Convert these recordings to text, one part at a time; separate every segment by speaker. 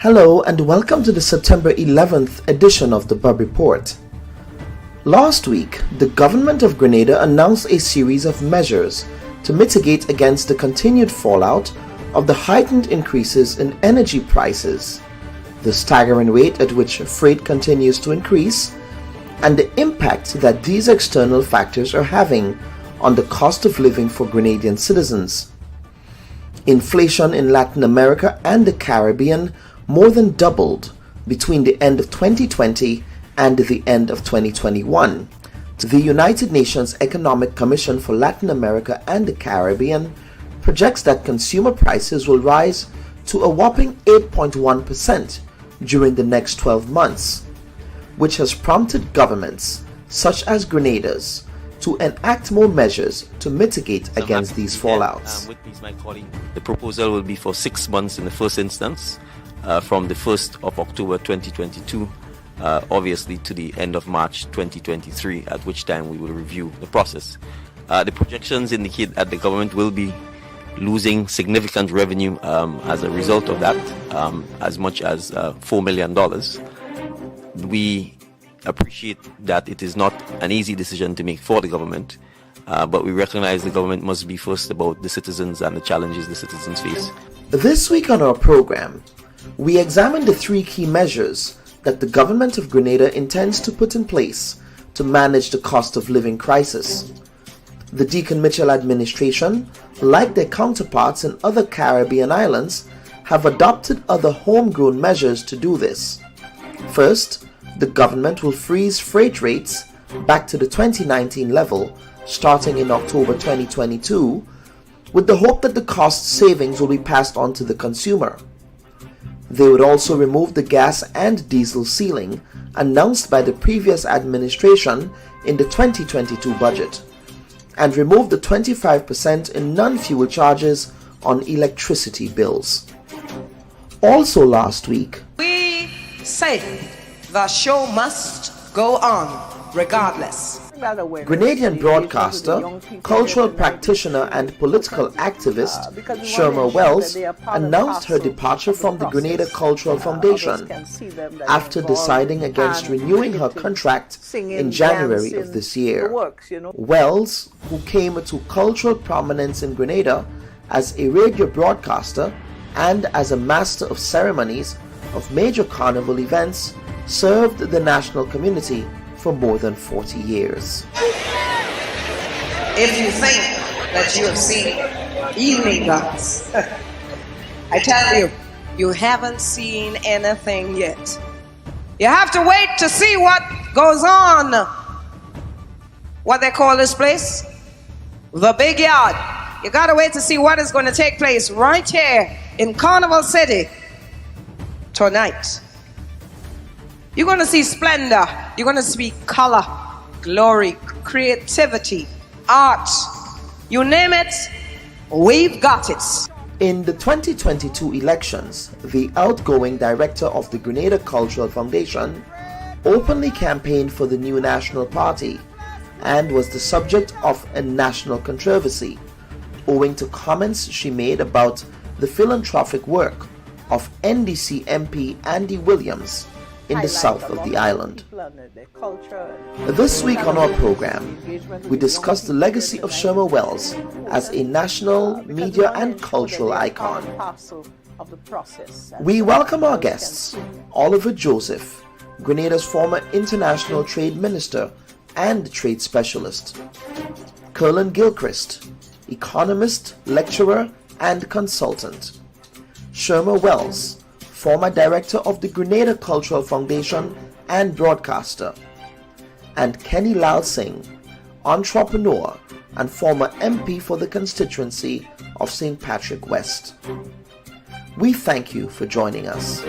Speaker 1: Hello and welcome to the September 11th edition of the Bubb Report. Last week, the Government of Grenada announced a series of measures to mitigate against the continued fallout of the heightened increases in energy prices, the staggering rate at which freight continues to increase, and the impact that these external factors are having on the cost of living for Grenadian citizens. Inflation in Latin America and the Caribbean more than doubled between the end of 2020 and the end of 2021. The United Nations Economic Commission for Latin America and the Caribbean projects that consumer prices will rise to a whopping 8.1% during the next 12 months, which has prompted governments such as Grenada's to enact more measures to mitigate against these fallouts.
Speaker 2: The proposal will be for 6 months in the first instance, from the 1st of October 2022, obviously to the end of March 2023, at which time we will review the process. The projections indicate that the government will be losing significant revenue as a result of that, as much as $4 million. We appreciate that it is not an easy decision to make for the government, but we recognize the government must be first about the citizens and the challenges the citizens face.
Speaker 1: This week on our program, we examine the 3 key measures that the Government of Grenada intends to put in place to manage the cost of living crisis. The Deacon Mitchell administration, like their counterparts in other Caribbean islands, have adopted other homegrown measures to do this. First, the government will freeze freight rates back to the 2019 level starting in October 2022, with the hope that the cost savings will be passed on to the consumer. They would also remove the gas and diesel ceiling announced by the previous administration in the 2022 budget, and remove the 25% in non-fuel charges on electricity bills. Also last week,
Speaker 3: we say the show must go on regardless.
Speaker 1: Grenadian broadcaster, cultural practitioner and political activist Shirma Wells announced her departure from the Grenada Cultural Foundation after deciding against renewing her contract in January of this year. Wells, who came to cultural prominence in Grenada as a radio broadcaster and as a master of ceremonies of major carnival events, served the national community for more than 40 years.
Speaker 3: If you think that you have seen evening guns, I tell you, you haven't seen anything yet. You have to wait to see what goes on. What they call this place? The Big Yard. You gotta wait to see what is going to take place right here in Carnival City tonight. You're going to see splendor, you're going to see color, glory, creativity, art, you name it, we've got it.
Speaker 1: In the 2022 elections, the outgoing director of the Grenada Cultural Foundation openly campaigned for the new National Party and was the subject of a national controversy owing to comments she made about the philanthropic work of NDC MP Andy Williams in the south of the island. This week on our program, we discuss the legacy of Sherma Wells as a national media and cultural icon. We welcome our guests, Oliver Joseph, Grenada's former international trade minister and trade specialist, Curlin Gilchrist, economist, lecturer and consultant, Sherma Wells, former director of the Grenada Cultural Foundation and broadcaster, and Kenny Lal Singh, entrepreneur and former MP for the constituency of St. Patrick West. We thank you for joining us.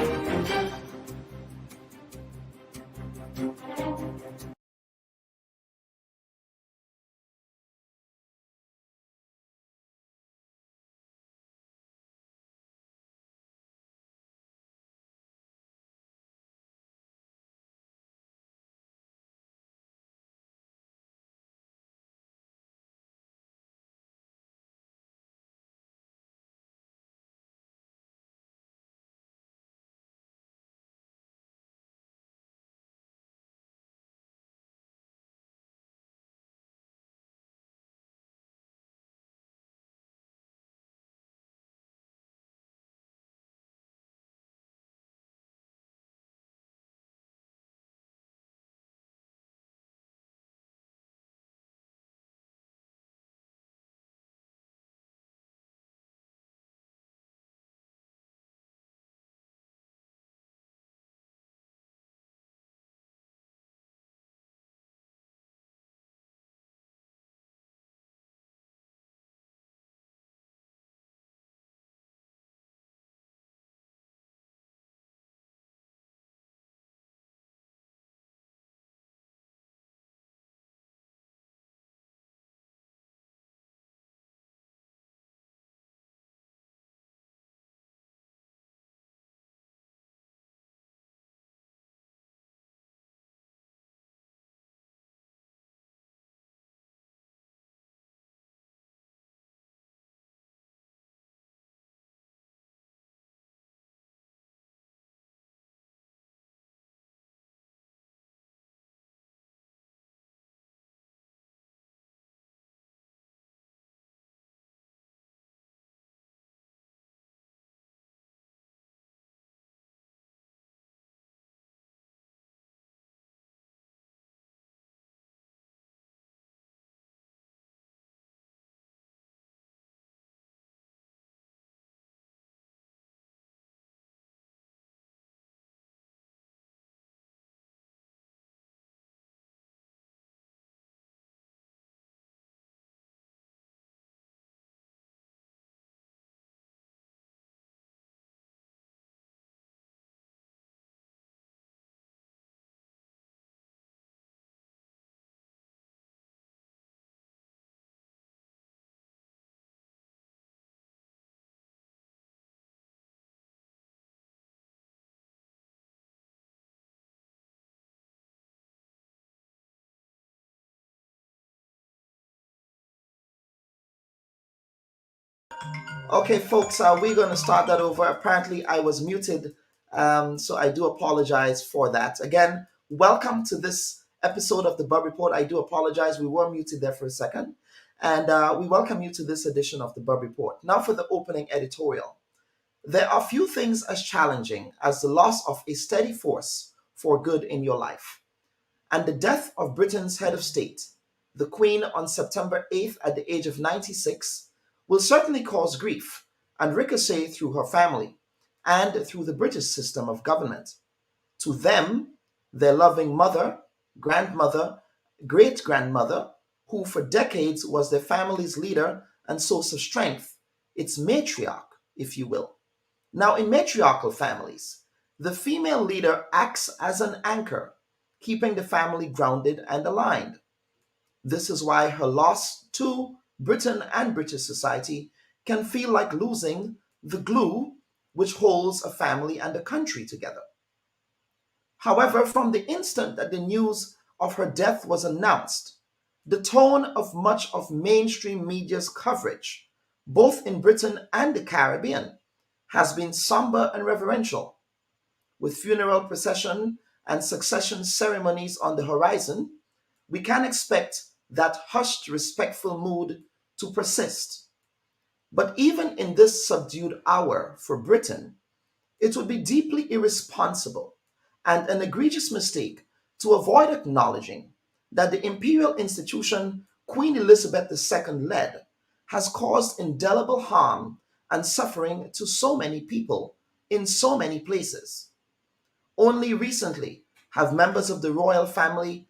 Speaker 1: Okay, folks, we're going to start that over. Apparently, I was muted, so I do apologize for that. Again, welcome to this episode of the Bubb Report. I do apologize. We were muted there for a second. And we welcome you to this edition of the Bubb Report. Now, for the opening editorial. There are few things as challenging as the loss of a steady force for good in your life. And the death of Britain's head of state, the Queen, on September 8th at the age of 96, will certainly cause grief and ricochet through her family and through the British system of government. To them, their loving mother, grandmother, great grandmother, who for decades was their family's leader and source of strength, its matriarch, if you will. Now, in matriarchal families, the female leader acts as an anchor, keeping the family grounded and aligned. This is why her loss to Britain and British society can feel like losing the glue which holds a family and a country together. However, from the instant that the news of her death was announced, the tone of much of mainstream media's coverage, both in Britain and the Caribbean, has been somber and reverential. With funeral procession and succession ceremonies on the horizon, we can expect that hushed, respectful mood to persist. But even in this subdued hour for Britain, it would be deeply irresponsible and an egregious mistake to avoid acknowledging that the imperial institution Queen Elizabeth II led has caused indelible harm and suffering to so many people in so many places. Only recently have members of the royal family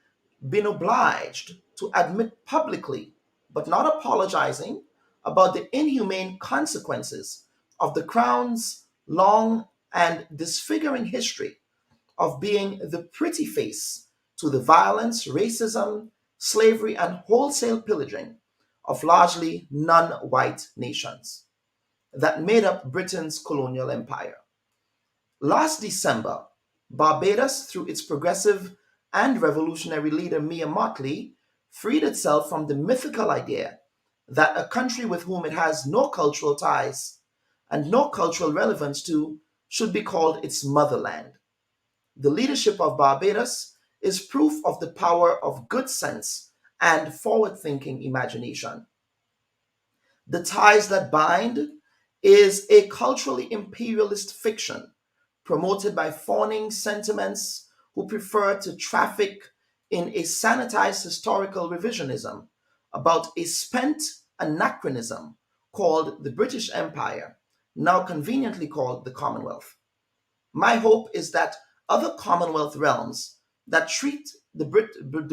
Speaker 1: been obliged to admit publicly, but not apologizing, about the inhumane consequences of the crown's long and disfiguring history of being the pretty face to the violence, racism, slavery, and wholesale pillaging of largely non white nations that made up Britain's colonial empire. Last December, Barbados, through its progressive and revolutionary leader Mia Mottley, freed itself from the mythical idea that a country with whom it has no cultural ties and no cultural relevance to should be called its motherland. The leadership of Barbados is proof of the power of good sense and forward thinking imagination. The Ties That Bind is a culturally imperialist fiction promoted by fawning sentiments who prefer to traffic in a sanitized historical revisionism about a spent anachronism called the British Empire, now conveniently called the Commonwealth. My hope is that other Commonwealth realms that treat the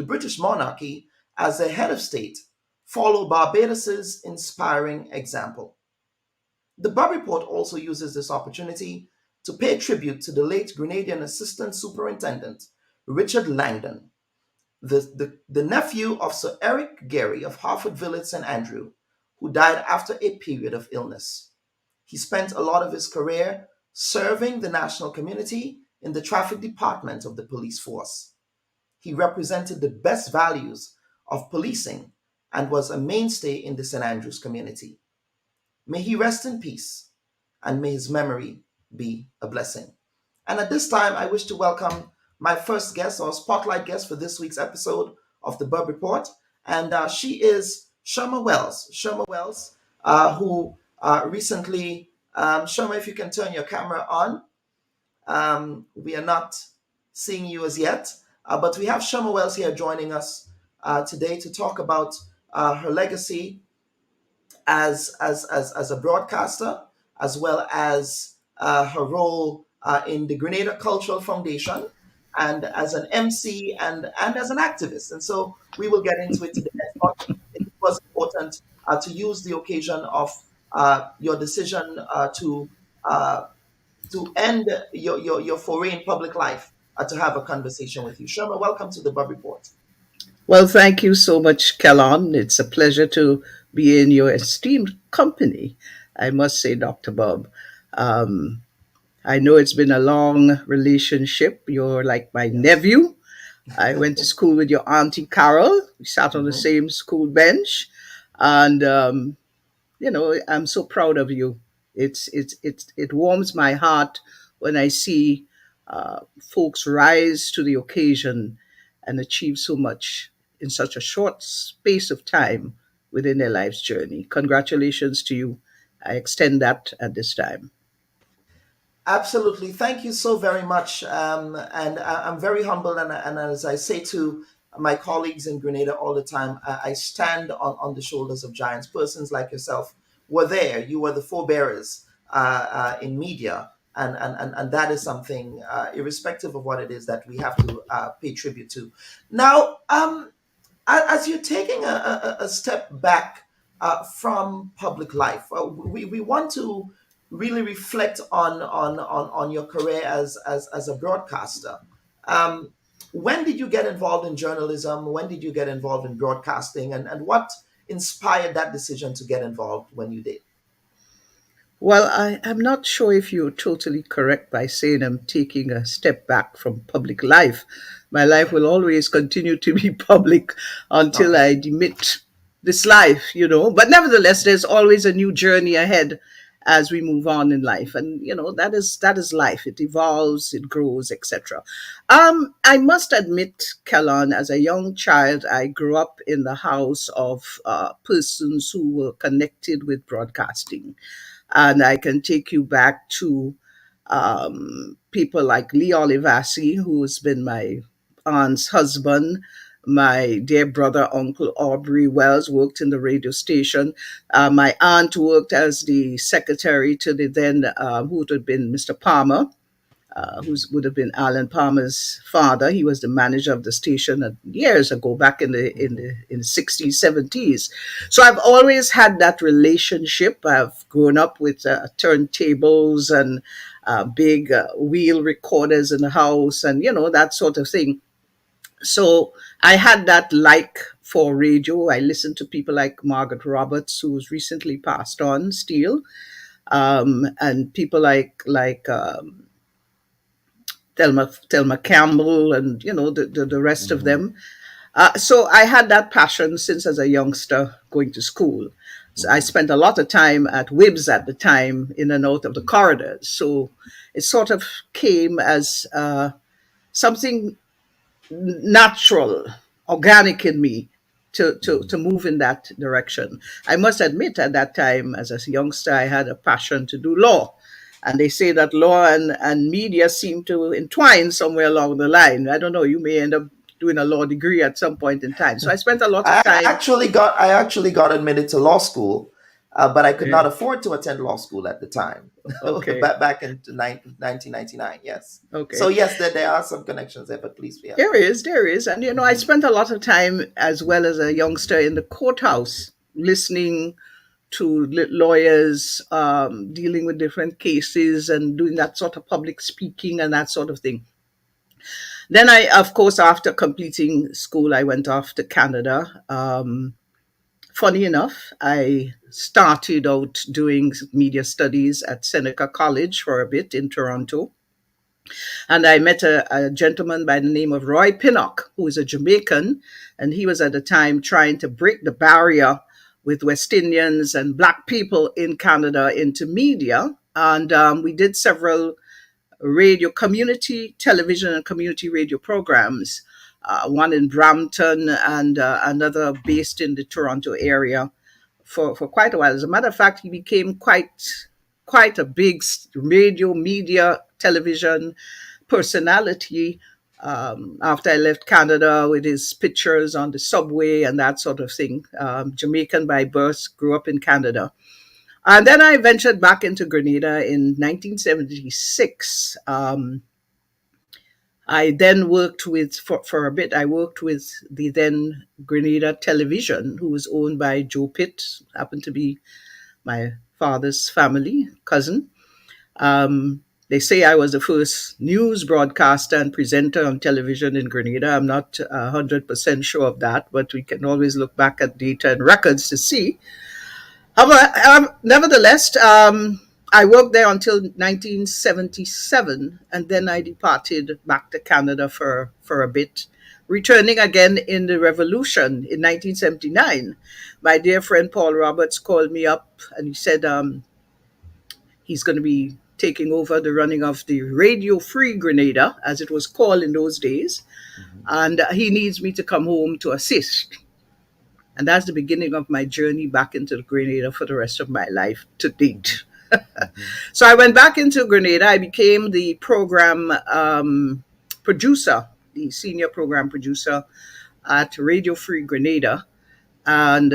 Speaker 1: British monarchy as a head of state follow Barbados's inspiring example. The Bubb Report also uses this opportunity to pay tribute to the late Grenadian Assistant Superintendent Richard Langdon, the nephew of Sir Eric Gary of Harford Village St. Andrew, who died after a period of illness. He spent a lot of his career serving the national community in the traffic department of the police force. He represented the best values of policing and was a mainstay in the St. Andrews community. May he rest in peace and may his memory be a blessing. And at this time, I wish to welcome my first guest or spotlight guest for this week's episode of the Bubb Report. And she is Sherma Wells. Sherma Wells, who recently, Sherma, if you can turn your camera on. We are not seeing you as yet, but we have Sherma Wells here joining us today to talk about her legacy as a broadcaster, as well as her role in the Grenada Cultural Foundation, and as an MC and as an activist. And so we will get into it today. I thought it was important to use the occasion of your decision uh, to end your foray in public life to have a conversation with you. Sherma, welcome to the Bubb Report.
Speaker 4: Well, thank you so much, Kellon. It's a pleasure to be in your esteemed company, I must say, Dr. Bob. Um, I know it's been a long relationship. You're like my nephew. I went to school with your Auntie Carol. We sat on the
Speaker 1: Mhm.
Speaker 4: same school bench. And I'm so proud of you. It warms my heart when I see folks rise to the occasion and achieve so much in such a short space of time within their life's journey. Congratulations to you. I extend that at this time.
Speaker 1: Absolutely. Thank you so very much. And I'm very humbled. And as I say to my colleagues in Grenada all the time, I stand on the shoulders of giants. Persons like yourself were there. You were the forebearers in media. And that is something, irrespective of what it is, that we have to pay tribute to. Now, as you're taking a step back from public life, we want to really reflect on your career as a broadcaster. Um, when did you get involved in journalism? When did you get involved in broadcasting? And what inspired that decision to get involved when you did?
Speaker 4: Well, I'm not sure if you're totally correct by saying I'm taking a step back from public life. My life will always continue to be public until
Speaker 1: Okay.
Speaker 4: I demit this life, But nevertheless, there's always a new journey ahead as we move on in life, and that is life. It evolves, it grows, etc. I must admit, Kellan, as a young child, I grew up in the house of persons who were connected with broadcasting, and I can take you back to people like Lee Olivasi, who's been my aunt's husband. My dear brother, Uncle Aubrey Wells, worked in the radio station. My aunt worked as the secretary to the then, who would have been Mr. Palmer, who would have been Alan Palmer's father. He was the manager of the station years ago, back in the 60s, 70s. So I've always had that relationship. I've grown up with turntables and big wheel recorders in the house, and that sort of thing. So I had that like for radio. I listened to people like Margaret Roberts, who's recently passed on, still, and people like Thelma Campbell, and the rest of
Speaker 1: Mhm,
Speaker 4: them. So I had that passion since as a youngster going to school. So I
Speaker 1: mhm,
Speaker 4: spent a lot of time at Wibbs at the time, in and out of the corridors. So it sort of came as something natural, organic in me to
Speaker 1: mhm.
Speaker 4: move in that direction. I must admit, at that time, as a youngster, I had a passion to do law. And they say that law and media seem to entwine somewhere along the line. I don't know, you may end up doing a law degree at some point in time. So I spent a lot of time.
Speaker 1: I actually got admitted to law school, but I could not afford to attend law school at the time.
Speaker 4: Okay,
Speaker 1: back in 1999. Yes. So
Speaker 4: okay.
Speaker 1: yes, there are some connections there, but please, yeah.
Speaker 4: There is. And, I
Speaker 1: Mhm.
Speaker 4: spent a lot of time as well as a youngster in the courthouse listening to lawyers, dealing with different cases and doing that sort of public speaking and that sort of thing. Then of course, after completing school, I went off to Canada. Funny enough, I started out doing media studies at Seneca College for a bit in Toronto. And I met a gentleman by the name of Roy Pinnock, who is a Jamaican. And he was at the time trying to break the barrier with West Indians and Black people in Canada into media. And we did several radio, community television and community radio programs, one in Brampton and another based in the Toronto area for quite a while. As a matter of fact, he became quite a big radio, media, television personality after I left Canada, with his pictures on the subway and that sort of thing. Jamaican by birth, grew up in Canada. And then I ventured back into Grenada in 1976. I then worked for a bit, I worked with the then Grenada Television, who was owned by Joe Pitt, happened to be my father's family cousin. They say I was the first news broadcaster and presenter on television in Grenada. I'm not 100% sure of that, but we can always look back at data and records to see. However, nevertheless, I worked there until 1977, and then I departed back to Canada for a bit. returning again in the revolution in 1979, my dear friend Paul Roberts called me up and he said he's going to be taking over the running of the Radio Free Grenada, as it was called in those days, and he needs me to come home to assist. And that's the beginning of my journey back into Grenada for the rest of my life to date. So I went back into Grenada. I became the program producer, the senior program producer at Radio Free Grenada. And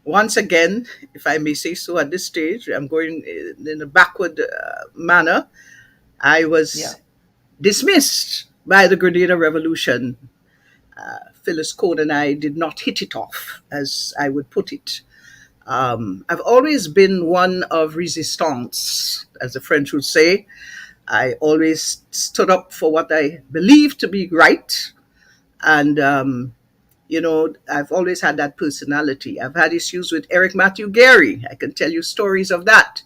Speaker 4: once again, if I may say so at this stage, I'm going in a backward manner. I
Speaker 1: Yeah.
Speaker 4: was dismissed by the Grenada Revolution. Phyllis Cone and I did not hit it off, as I would put it. I've always been one of resistance, as the French would say. I always stood up for what I believed to be right. And, I've always had that personality. I've had issues with Eric Matthew Gary. I can tell you stories of that.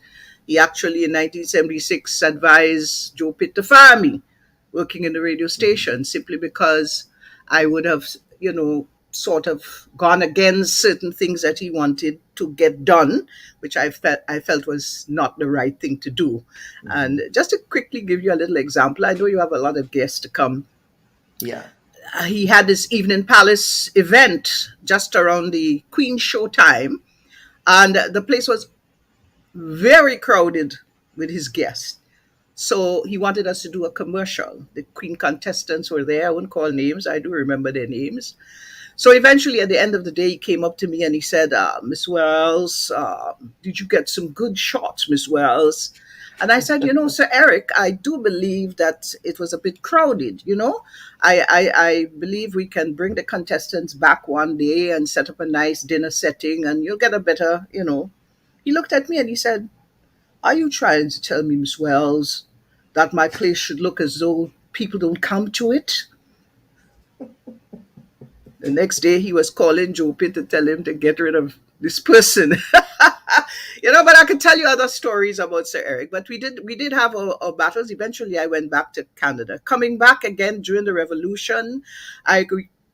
Speaker 4: He actually, in 1976, advised Joe Pitt to fire me working in the radio station simply because I would have, sort of gone against certain things that he wanted to get done, which I felt was not the right thing to do. And just to quickly give you a little example, I know you have a lot of guests to come.
Speaker 1: Yeah.
Speaker 4: He had this Evening Palace event just around the Queen show time, and the place was very crowded with his guests. So he wanted us to do a commercial. The Queen contestants were there. I wouldn't call names. I do remember their names. So eventually, at the end of the day, he came up to me and he said, Miss Wells, did you get some good shots, Miss Wells? And I said, Sir Eric, I do believe that it was a bit crowded. I believe we can bring the contestants back one day and set up a nice dinner setting and you'll get a better. He looked at me and he said, are you trying to tell me, Miss Wells, that my place should look as though people don't come to it? The next day, he was calling Joe Pitt to tell him to get rid of this person. But I could tell you other stories about Sir Eric. But we did have our battles. Eventually, I went back to Canada. Coming back again during the Revolution, I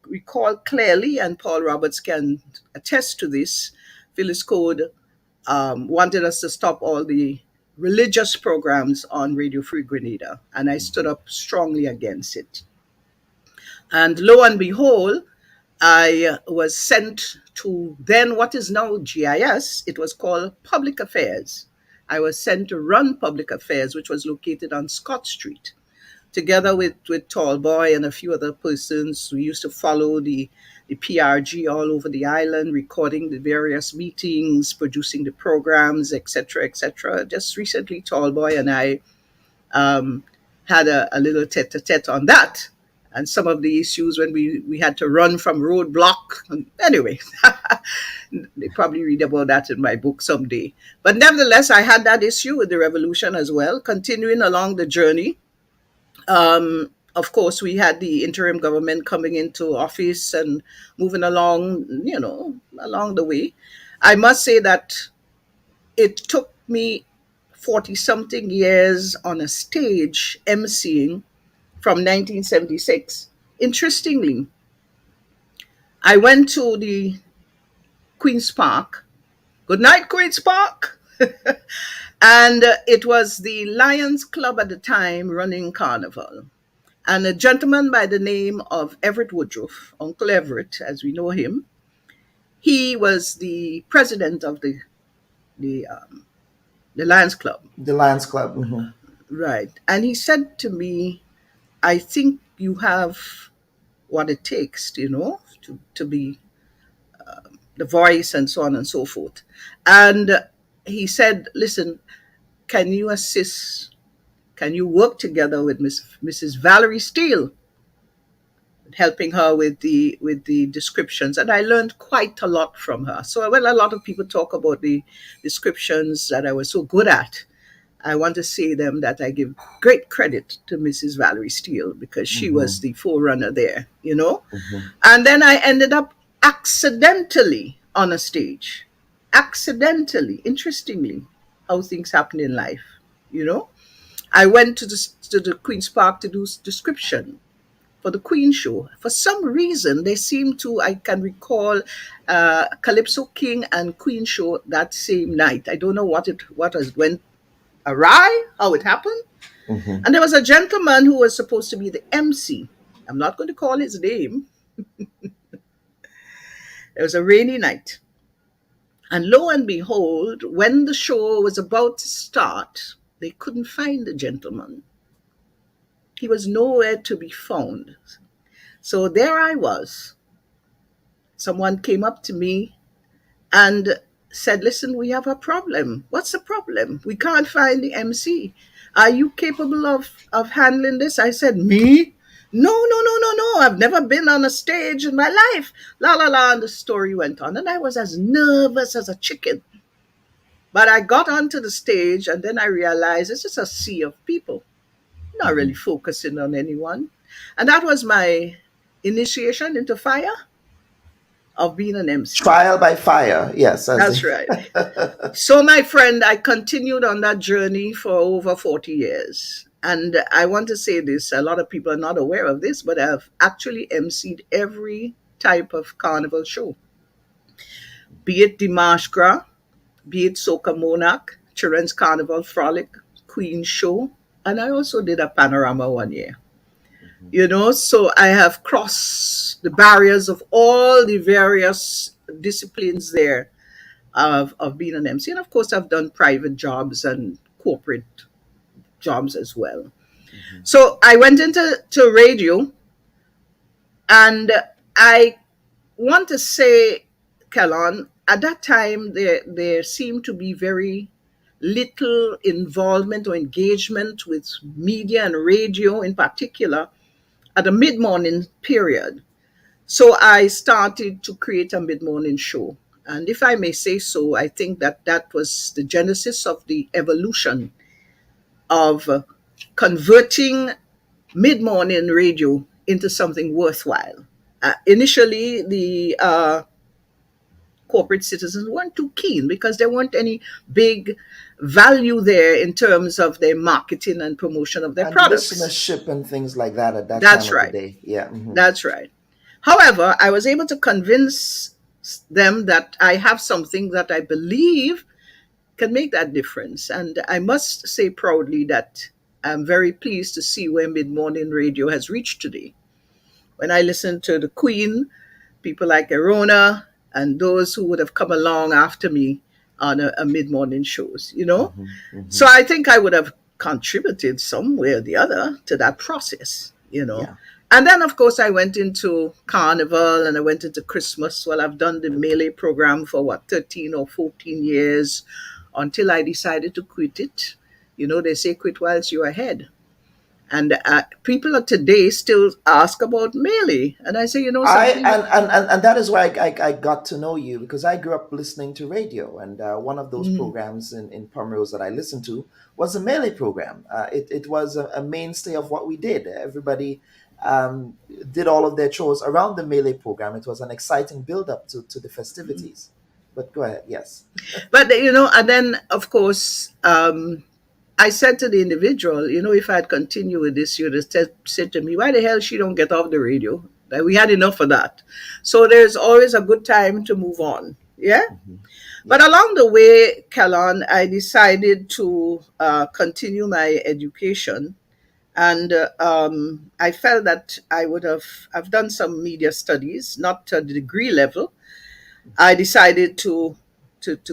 Speaker 4: recall clearly, and Paul Roberts can attest to this, Phyllis Code wanted us to stop all the religious programs on Radio Free Grenada. And I stood up strongly against it. And lo and behold, I was sent to then what is now GIS. It was called Public Affairs. I was sent to run Public Affairs, which was located on Scott Street. Together with Tall Boy and a few other persons, we used to follow the PRG all over the island, recording the various meetings, producing the programs, etc., etc. Just recently, Tall Boy and I had a little tete-a-tete on that. And some of the issues when we had to run from roadblock. Anyway, they probably read about that in my book someday. But nevertheless, I had that issue with the revolution as well, continuing along the journey. Of course, we had the interim government coming into office and moving along, along the way. I must say that it took me 40 something years on a stage emceeing from 1976. Interestingly, I went to the Queen's Park. Good night, Queen's Park. And it was the Lions Club at the time running Carnival. And a gentleman by the name of Everett Woodruff, Uncle Everett, as we know him, he was the president of the Lions Club.
Speaker 1: The Lions Club. Mm-hmm.
Speaker 4: Right. And he said to me, I think you have what it takes, to be the voice and so on and so forth. And he said, listen, can you assist? Can you work together with Mrs. Valerie Steele, helping her with the descriptions? And I learned quite a lot from her. So when a lot of people talk about the descriptions that I was so good at, I want to say them that I give great credit to Mrs. Valerie Steele because she was the forerunner there, And then I ended up accidentally on a stage. Accidentally, interestingly, how things happen in life, I went to the Queen's Park to do description. for the Queen show. For some reason, they seem to, I can recall Calypso King and Queen show that same night. I don't know what has went awry, how it happened.
Speaker 1: Hmm.
Speaker 4: And there was a gentleman who was supposed to be the MC. I'm not going to call his name. It was a rainy night. And lo and behold, when the show was about to start, they couldn't find the gentleman. He was nowhere to be found. So there I was. Someone came up to me and said, "Listen, we have a problem." "What's the problem?" "We can't find the MC. Are you capable of handling this?" I said, "Me? No, no, no, no, no. I've never been on a stage in my life." La, la, la. And the story went on. And I was as nervous as a chicken. But I got onto the stage and then I realized it's just a sea of people, not really focusing on anyone. And that was my initiation into fire of being an MC.
Speaker 1: Trial by fire, yes.
Speaker 4: That's right. So, my friend, I continued on that journey for over 40 years. And I want to say this, a lot of people are not aware of this, but I've actually emceed every type of carnival show, be it the Marsh Gras, be it Soca Monarch, Children's Carnival Frolic, Queen Show, and I also did a panorama one year. So I have crossed the barriers of all the various disciplines there of being an MC. And of course, I've done private jobs and corporate jobs as well. So I went into radio, and I want to say, Kellon, at that time, there seemed to be very little involvement or engagement with media and radio in particular at the mid morning period. So I started to create a mid morning show. And if I may say so, I think that that was the genesis of the evolution of converting mid morning radio into something worthwhile. Initially, the corporate citizens weren't too keen because there weren't any big value there in terms of their marketing and promotion of their
Speaker 1: And
Speaker 4: products.
Speaker 1: listenership and things like that at that time
Speaker 4: That's
Speaker 1: of the
Speaker 4: right.
Speaker 1: day. Yeah. Hmm.
Speaker 4: That's right. However, I was able to convince them that I have something that I believe can make that difference. And I must say proudly that I'm very pleased to see where mid morning radio has reached today. When I listen to the Queen, people like Erona, and those who would have come along after me on a mid morning shows.
Speaker 1: Hmm. Hmm.
Speaker 4: So I think I would have contributed some way or the other to that process.
Speaker 1: Yeah.
Speaker 4: And then, of course, I went into Carnival and I went into Christmas. Well, I've done the Melee program for 13 or 14 years until I decided to quit it. They say quit whilst you're ahead. And people of today still ask about Melee. And I say,
Speaker 1: I
Speaker 4: something.
Speaker 1: and that is why I got to know you, because I grew up listening to radio, and one of those
Speaker 4: Mm,
Speaker 1: programs in Primrose that I listened to was a Melee program. It was a mainstay of what we did. Everybody um, did all of their chores around the Melee program. It was an exciting build up to the festivities. But go ahead, yes.
Speaker 4: But, and then, of course, I said to the individual, if I'd continued with this, you'd have said to me, why the hell she don't get off the radio? Like, we had enough of that. So there's always a good time to move on. Yeah.
Speaker 1: Hmm.
Speaker 4: But
Speaker 1: Yeah.
Speaker 4: along the way, Callan, I decided to continue my education. And I felt that I would I've done some media studies, not to the degree level. I decided to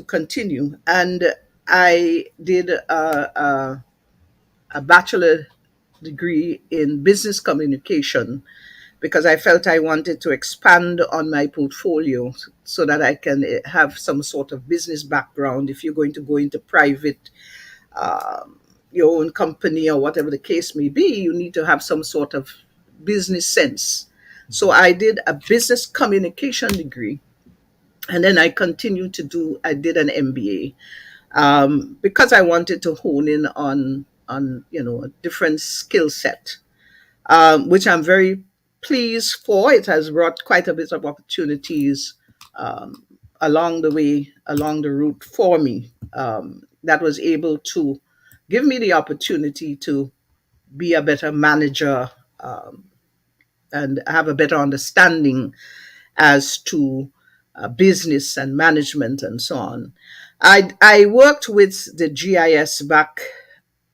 Speaker 4: continue. And I did a bachelor degree in business communication because I felt I wanted to expand on my portfolio so that I can have some sort of business background. If you're going to go into private, um, your own company or whatever the case may be, you need to have some sort of business sense. So I did a business communication degree, and then I did an MBA because I wanted to hone in on a different skill set, which I'm very pleased for. It has brought quite a bit of opportunities um, along the way, along the route for me. That was able to give me the opportunity to be a better manager, um, and have a better understanding as to business and management and so on. I worked with the GIS back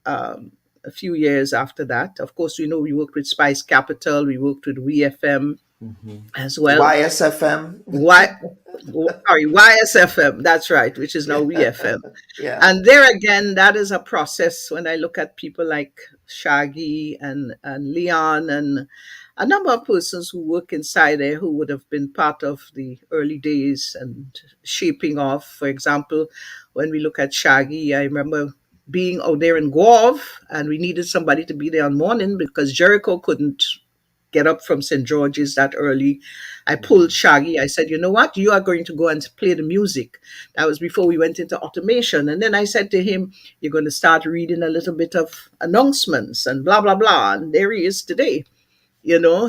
Speaker 4: um, a few years after that. Of course, we worked with Spice Capital, we worked with WeFM as well.
Speaker 1: YSFM.
Speaker 4: Y, sorry, YSFM, that's right, which is now
Speaker 1: Yeah.
Speaker 4: WeFM.
Speaker 1: Yeah.
Speaker 4: And there again, that is a process when I look at people like Shaggy and Leon and a number of persons who work inside there who would have been part of the early days and shaping off. For example, when we look at Shaggy, I remember being out there in Guave and we needed somebody to be there on morning because Jericho couldn't get up from St. George's that early. I pulled Shaggy. I said, you know what? You are going to go and play the music. That was before we went into automation. And then I said to him, you're going to start reading a little bit of announcements and blah, blah, blah. And there he is today,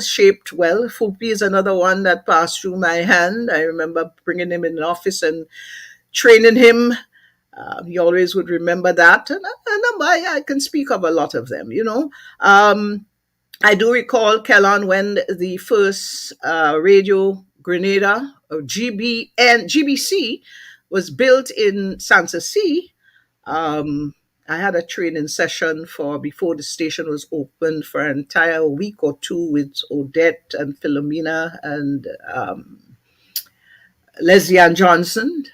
Speaker 4: shaped well. Fupi is another one that passed through my hand. I remember bringing him in the office and training him. He always would remember that. And I can speak of a lot of them. I do recall, Kellan, when the first Radio Grenada, or GBC, was built in Sanssouci. Um, I had a training session before the station was opened for an entire week or two with Odette and Philomena and Leslie Ann Johnson,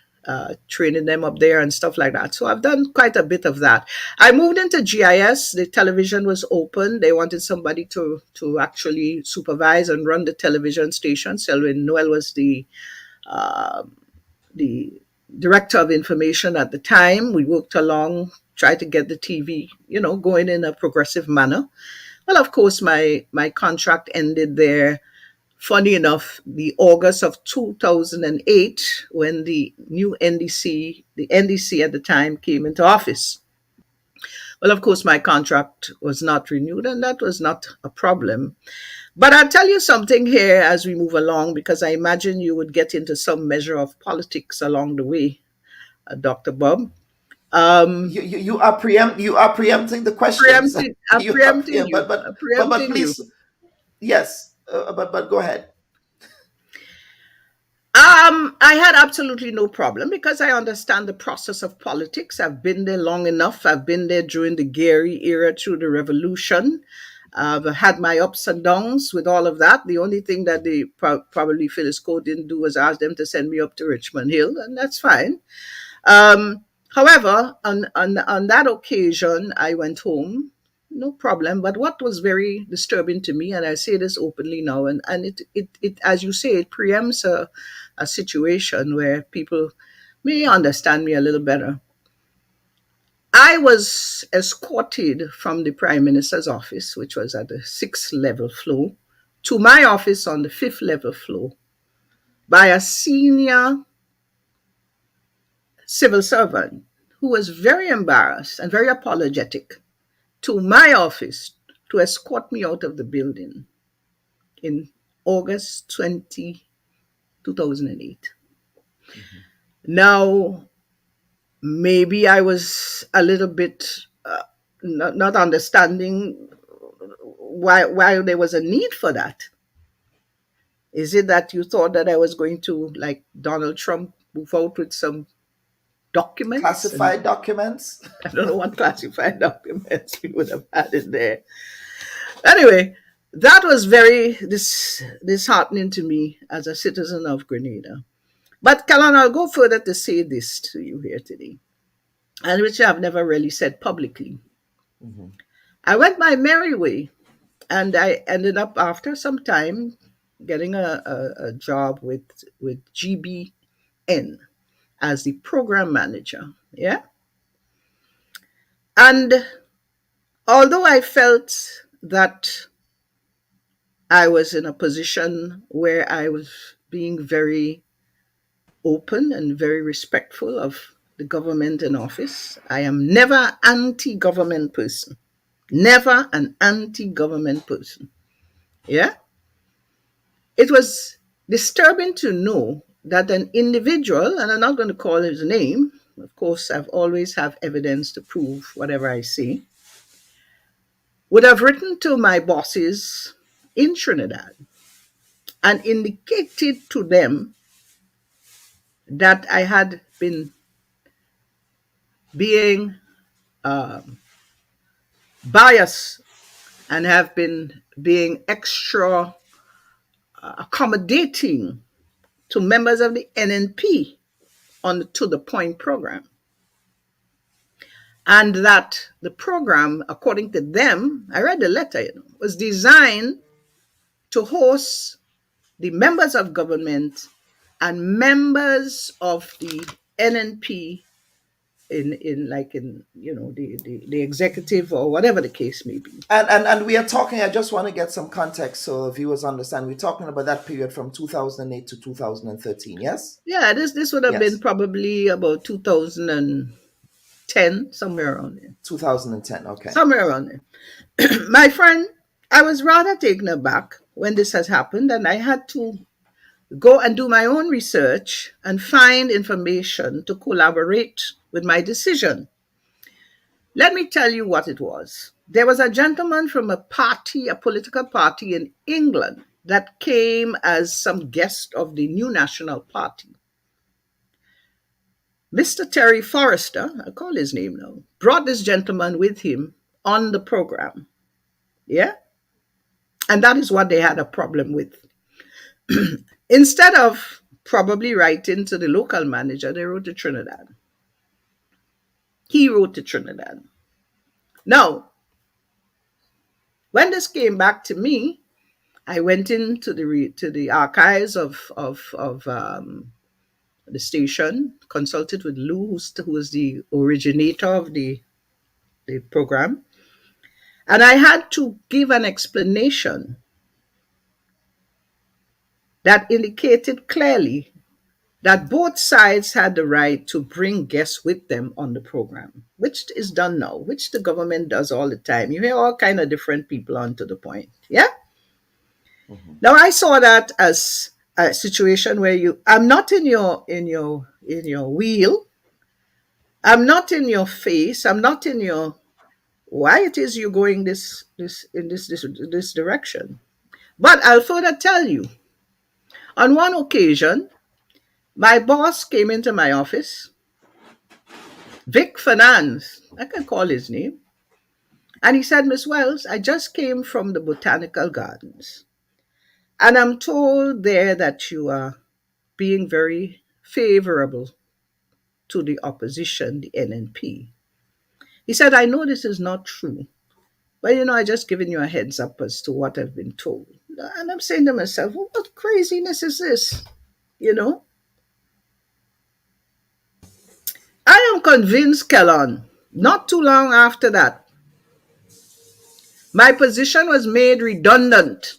Speaker 4: training them up there and stuff like that. So I've done quite a bit of that. I moved into GIS. The television was open. They wanted somebody to actually supervise and run the television station. Selwyn Noel was uh, the director of information at the time. We worked along, tried to get the TV, going in a progressive manner. Well, of course, my contract ended there. Funny enough, the August of 2008, when the NDC at the time came into office. Well, of course, my contract was not renewed, and that was not a problem. But I'll tell you something here as we move along, because I imagine you would get into some measure of politics along the way, Dr. Bob. Um,
Speaker 1: You are preempting the questions.
Speaker 4: I'm
Speaker 1: You are
Speaker 4: preempting
Speaker 1: preempt,
Speaker 4: you. I'm
Speaker 1: but
Speaker 4: preempting you.
Speaker 1: please, yes, but go ahead.
Speaker 4: I had absolutely no problem because I understand the process of politics. I've been there long enough. I've been there during the Gary era, through the revolution. I've had my ups and downs with all of that. The only thing that probably Phyllis Cole didn't do was ask them to send me up to Richmond Hill, and that's fine. Um, However, on that occasion, I went home, no problem. But what was very disturbing to me, and I say this openly now, and it as you say, it preempts a situation where people may understand me a little better. I was escorted from the Prime Minister's office, which was at the sixth level floor, to my office on the fifth level floor by a senior civil servant who was very embarrassed and very apologetic to my office to escort me out of the building in August 2008. Now, maybe I was a little bit not understanding why there was a need for that. Is it that you thought that I was going to, like Donald Trump, move out with some documents? And
Speaker 1: Classified documents.
Speaker 4: I don't know what classified documents we would have had in there. Anyway, that was very disheartening to me as a citizen of Grenada. But Kalan, I'll go further to say this to you here today, and which I've never really said publicly.
Speaker 1: Mhm.
Speaker 4: I went my merry way, and I ended up after some time getting a job with GBN as the program manager. Yeah, and although I felt that I was in a position where I was being very open and very respectful of the government in office. I am never anti-government person. Never an anti-government person. Yeah? It was disturbing to know that an individual, and I'm not going to call his name, of course, I've always have evidence to prove whatever I say, would have written to my bosses in Trinidad and indicated to them that I had been being biased and have been being extra accommodating to members of the NNP on the To the Point program. And that the program, according to them, I read the letter, was designed to host the members of government and members of the NNP in the executive or whatever the case may be.
Speaker 1: And we are talking, I just want to get some context so viewers understand. We're talking about that period from 2008 to 2013, yes?
Speaker 4: Yeah, this would have
Speaker 1: Yes.
Speaker 4: been probably about 2010, somewhere around there.
Speaker 1: 2010, okay.
Speaker 4: Somewhere around there. My friend, I was rather taken aback when this has happened, and I had to go and do my own research and find information to collaborate with my decision. Let me tell you what it was. There was a gentleman from a political party in England, that came as some guest of the New National Party. Mr. Terry Forrester, I call his name now, brought this gentleman with him on the program. Yeah? And that is what they had a problem with. Instead of probably writing to the local manager, they wrote to Trinidad. He wrote to Trinidad. Now, when this came back to me, I went into the archives of the station, consulted with Lou, who was the originator of the program, and I had to give an explanation that indicated clearly that both sides had the right to bring guests with them on the program, which is done now, which the government does all the time. You hear all kind of different people on To the Point. Yeah? Mm-hmm. Now I saw that as a situation where I'm not in your wheel. I'm not in your face. I'm not in your why it is you're going this direction. But I'll further tell you. On one occasion, my boss came into my office, Vic Fernandes, I can call his name, and he said, Miss Wells, I just came from the Botanical Gardens, and I'm told there that you are being very favorable to the opposition, the NNP. He said, I know this is not true, but I just given you a heads up as to what I've been told. And I'm saying to myself, well, what craziness is this? I am convinced, Kellon, not too long after that, my position was made redundant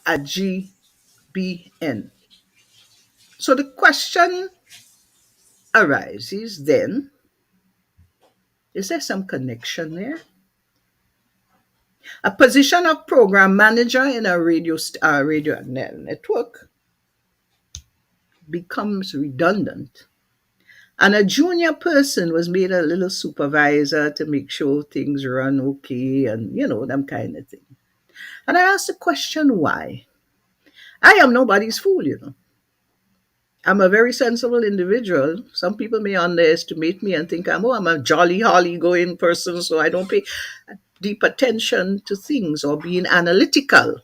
Speaker 4: at GBN. So the question arises then, is there some connection there? A position of program manager in a radio network becomes redundant, and a junior person was made a little supervisor to make sure things run okay and them kind of thing. And I asked the question, why? I am nobody's fool. I'm a very sensible individual. Some people may underestimate me and think I'm a jolly holly going person, so I don't pay deep attention to things or being analytical.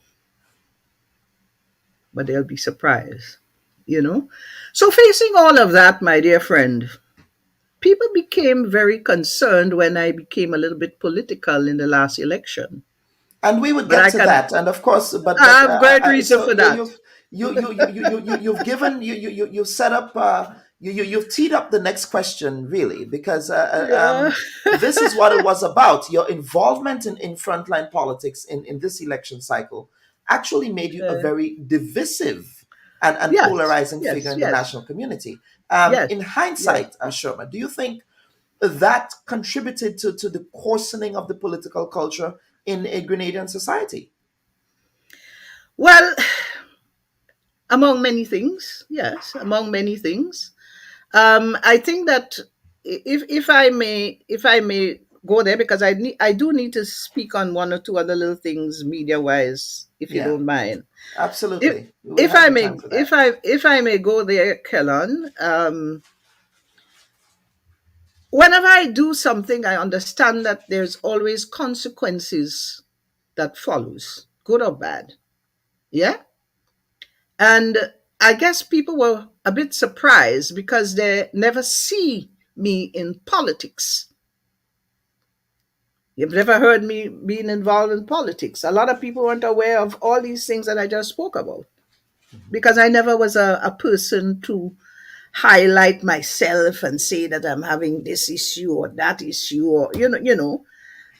Speaker 4: But they'll be surprised, So facing all of that, my dear friend, people became very concerned when I became a little bit political in the last election.
Speaker 1: And we would get to that, and of course, but
Speaker 4: I have great reason for that.
Speaker 1: You've given you've set up you've teed up the next question, really, because this is what it was about. Your involvement in frontline politics in this election cycle actually made you a very divisive and polarizing figure in the national community. In hindsight, Sherma, do you think that contributed to the coarsening of the political culture in a Grenadian society?
Speaker 4: Well, among many things, yes, among many things. I think that if I may go there because I do need to speak on one or two other little things media wise, if you
Speaker 1: Yeah,
Speaker 4: don't mind. If
Speaker 1: absolutely. We would
Speaker 4: if
Speaker 1: have
Speaker 4: I
Speaker 1: the
Speaker 4: may
Speaker 1: time for that.
Speaker 4: if I may go there, Kellan, whenever I do something, I understand that there's always consequences that follows, good or bad. Yeah. And I guess people were a bit surprised because they never see me in politics. You've never heard me being involved in politics. A lot of people weren't aware of all these things that I just spoke about because I never was a person to highlight myself and say that I'm having this issue or that issue, or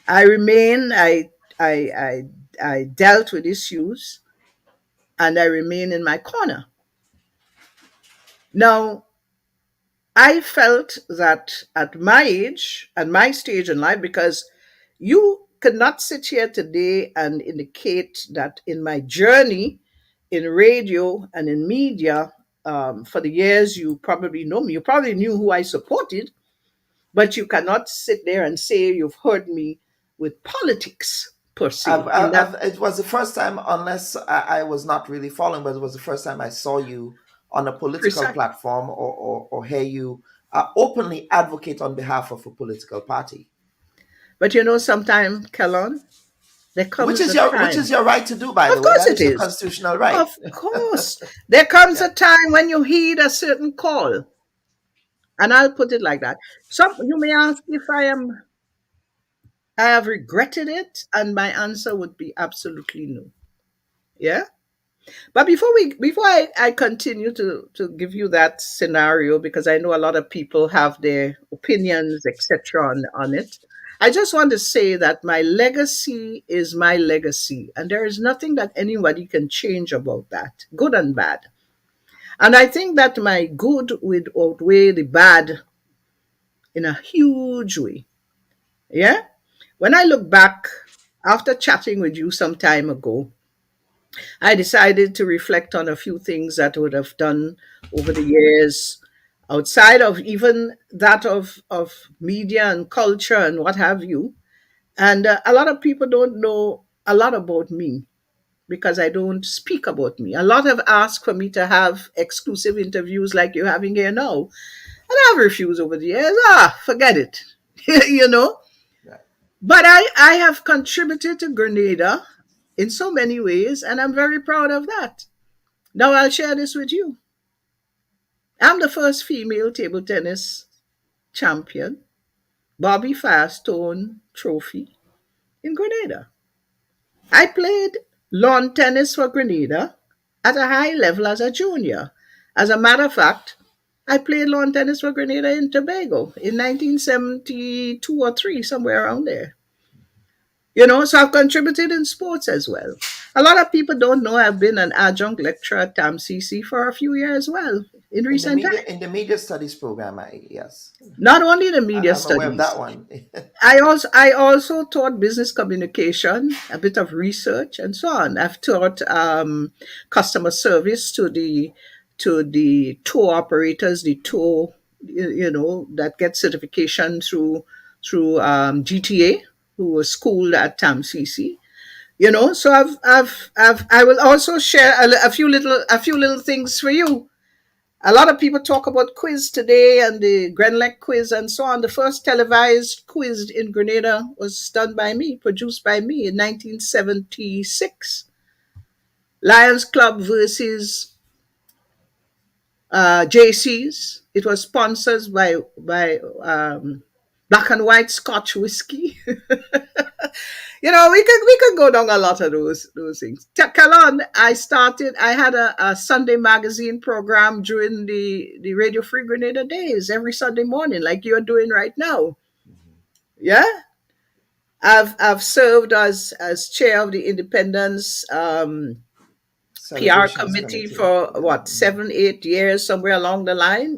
Speaker 4: I remain. I dealt with issues and I remain in my corner. Now, I felt that at my age and my stage in life, because you could not sit here today and indicate that in my journey in radio and in media, for the years you probably know me, you probably knew who I supported, but you cannot sit there and say you've heard me with politics per se. In that
Speaker 1: It was the first time, unless I was not really following, but it was the first time I saw you on a political
Speaker 4: precise.
Speaker 1: platform, or hear you openly advocate on behalf of a political party,
Speaker 4: But sometime, Kellon, there
Speaker 1: which
Speaker 4: comes
Speaker 1: is
Speaker 4: a
Speaker 1: your
Speaker 4: time.
Speaker 1: right to do, by
Speaker 4: Of
Speaker 1: the way.
Speaker 4: course
Speaker 1: That
Speaker 4: it
Speaker 1: is your
Speaker 4: is.
Speaker 1: constitutional right.
Speaker 4: Of course. There comes
Speaker 1: Yeah.
Speaker 4: a time when you heed a certain call. And I'll put it like that. Some you may ask if I have regretted it, and my answer would be absolutely no. Yeah. But before I continue to give you that scenario, because I know a lot of people have their opinions, etc. on it, I just want to say that my legacy is my legacy, and there is nothing that anybody can change about that, good and bad. And I think that my good would outweigh the bad in a huge way. Yeah. When I look back after chatting with you some time ago, I decided to reflect on a few things that I would have done over the years outside of even that of media and culture and what have you. And a lot of people don't know a lot about me because I don't speak about me. A lot have asked for me to have exclusive interviews like you're having here now. And I've refused over the years. Forget it. you know?
Speaker 1: Right.
Speaker 4: But I have contributed to Grenada in so many ways, and I'm very proud of that. Now I'll share this with you. I'm the first female table tennis champion, Bobby Firestone Trophy in Grenada. I played lawn tennis for Grenada at a high level as a junior. As a matter of fact, I played lawn tennis for Grenada in Tobago in 1972 or 3, somewhere around there. So I've contributed in sports as well. A lot of people don't know I've been an adjunct lecturer at TAMCC for a few years as well in recent times.
Speaker 1: In the media studies program, yes,
Speaker 4: Not only the media
Speaker 1: I'm aware of that
Speaker 4: studies,
Speaker 1: one.
Speaker 4: I also taught business communication, a bit of research, and so on. I've taught customer service to the tour operators, the tour that get certification through GTA, who was schooled at TAMCC. So I will also share a few little things for you. A lot of people talk about quiz today and the Grenlec quiz and so on. The first televised quiz in Grenada was done by me, produced by me in 1976. Lions Club versus JC's. It was sponsored by Black and White Scotch whiskey. We could go down a lot of those things. Kalon, I had a Sunday magazine program during the Radio Free Grenada days every Sunday morning, like you're doing right now. Yeah. I've served as chair of the Independence PR
Speaker 1: Celebrations
Speaker 4: committee
Speaker 1: committee.
Speaker 4: for
Speaker 1: Yeah.
Speaker 4: what, 7, 8 years, somewhere along the line.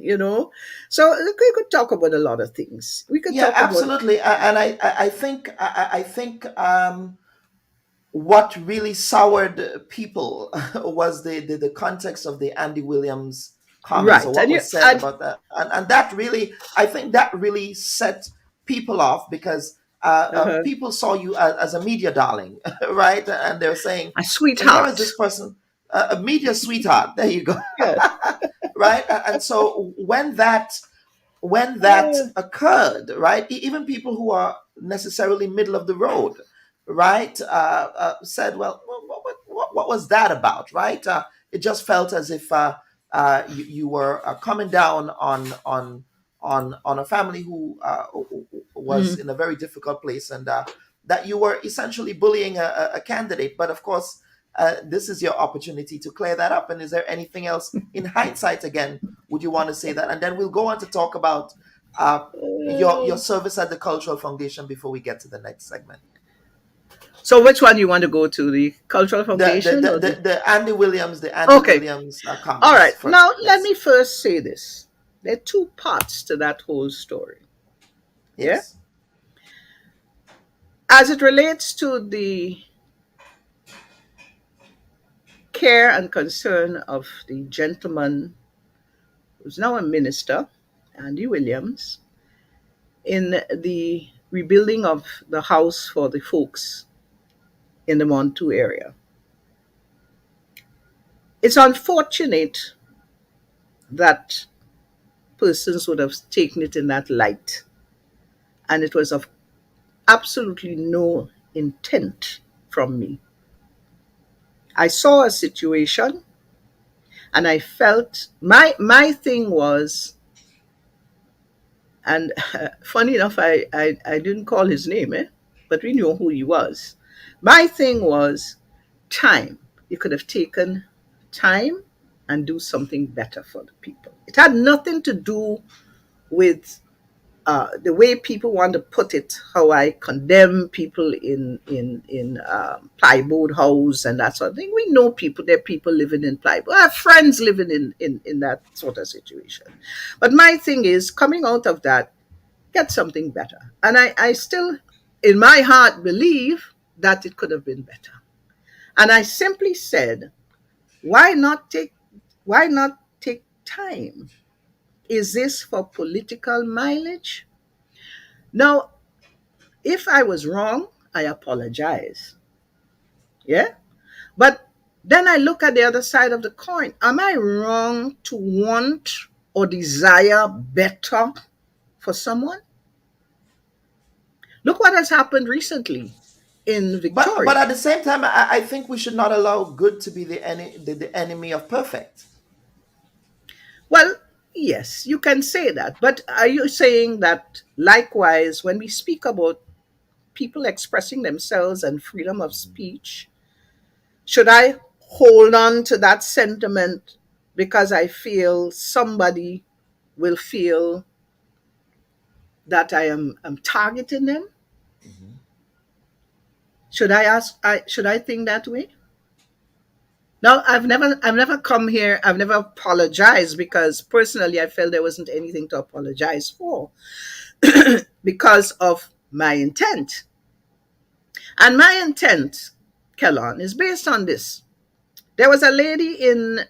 Speaker 4: So we could talk about a lot of things. We could
Speaker 1: Yeah,
Speaker 4: talk about
Speaker 1: absolutely. And I think what really soured people was the context of the Andy Williams comments, or
Speaker 4: right,
Speaker 1: what
Speaker 4: and you
Speaker 1: was said
Speaker 4: and
Speaker 1: about that, and that really, I think that really set people off, because
Speaker 4: Uh-huh.
Speaker 1: people saw you as a media darling, right? And they're saying,
Speaker 4: A
Speaker 1: well, here is this
Speaker 4: sweetheart.
Speaker 1: person, a media sweetheart. There you go,
Speaker 4: Yes.
Speaker 1: right? And so when that
Speaker 4: Uh,
Speaker 1: occurred, right? Even people who are necessarily middle of the road, right, said, "Well, what was that about?" Right? It just felt as if you were coming down on a family who was
Speaker 4: mm.
Speaker 1: in a very difficult place, and that you were essentially bullying a candidate. But of course, this is your opportunity to clear that up. And is there anything else in hindsight again? Would you want to say that? And then we'll go on to talk about uh, your
Speaker 4: Uh,
Speaker 1: service at the Cultural Foundation before we get to the next segment.
Speaker 4: so which one you want to go to? The Cultural
Speaker 1: The the
Speaker 4: Foundation
Speaker 1: the,
Speaker 4: or
Speaker 1: the,
Speaker 4: the
Speaker 1: the Andy
Speaker 4: Okay.
Speaker 1: Williams
Speaker 4: All
Speaker 1: comments
Speaker 4: right.
Speaker 1: first.
Speaker 4: Now let
Speaker 1: Yes,
Speaker 4: me first say this. There are two parts to that whole story. Yeah?
Speaker 1: yes.
Speaker 4: As it relates to the care and concern of the gentleman who's now a minister, Andy Williams, in the rebuilding of the house for the folks in the Montu area. It's unfortunate that persons would have taken it in that light, and it was of absolutely no intent from me. I saw a situation and I felt my thing was, and funny enough, I didn't call his name, but we knew who he was. My thing was time. You could have taken time and do something better for the people. It had nothing to do with the way people want to put it, how I condemn people in plywood house and that sort of thing. We know people. There are people living in plywood. I have friends living in that sort of situation. But my thing is coming out of that, get something better. And I still, in my heart, believe that it could have been better. And I simply said, why not take why not take time? Is this for political mileage? Now, if I was wrong, I apologize. Yeah? But then I look at the other side of the coin. Am I wrong to want or desire better for someone? Look what has happened recently in
Speaker 1: But at
Speaker 4: Victoria.
Speaker 1: the same time, I think we should not allow good to be the enemy of perfect.
Speaker 4: Well, yes, you can say that. But are you saying that likewise, when we speak about people expressing themselves and freedom of speech, should I hold on to that sentiment because I feel somebody will feel that I'm targeting them?
Speaker 1: Mhm.
Speaker 4: Should I think that way? No, I've never come here, I've never apologized because personally I felt there wasn't anything to apologize for because of my intent. And my intent, Kellon, is based on this. There was a lady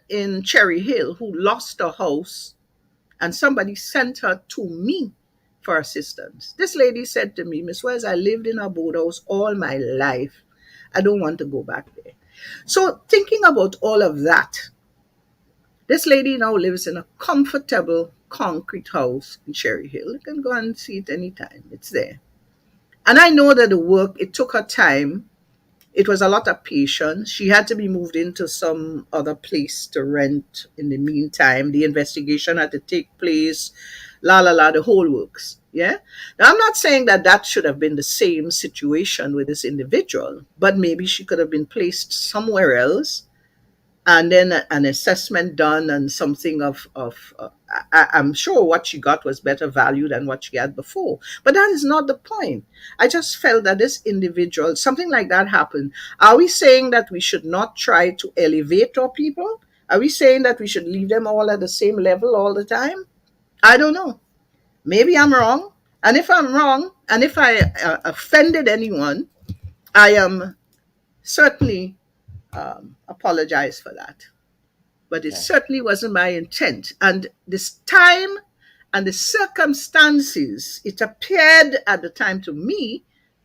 Speaker 4: in Cherry Hill who lost her house and somebody sent her to me for assistance. This lady said to me, Miss Wes, I lived in a boathouse all my life. I don't want to go back there. So, thinking about all of that, this lady now lives in a comfortable concrete house in Cherry Hill. You can go and see it anytime, it's there. And I know that the work, it took her time. It was a lot of patience. She had to be moved into some other place to rent in the meantime. The investigation had to take place, the whole works. Yeah. Now, I'm not saying that that should have been the same situation with this individual, but maybe she could have been placed somewhere else and then an assessment done and something I'm sure what she got was better value than what she had before, but that is not the point. I just felt that this individual, something like that happened. Are we saying that we should not try to elevate our people? Are we saying that we should leave them all at the same level all the time? I don't know. Maybe I'm wrong. And if I'm wrong, and if I offended anyone, I am certainly apologize for that, but it
Speaker 1: Okay.
Speaker 4: certainly wasn't my intent. And this time and the circumstances, it appeared at the time to me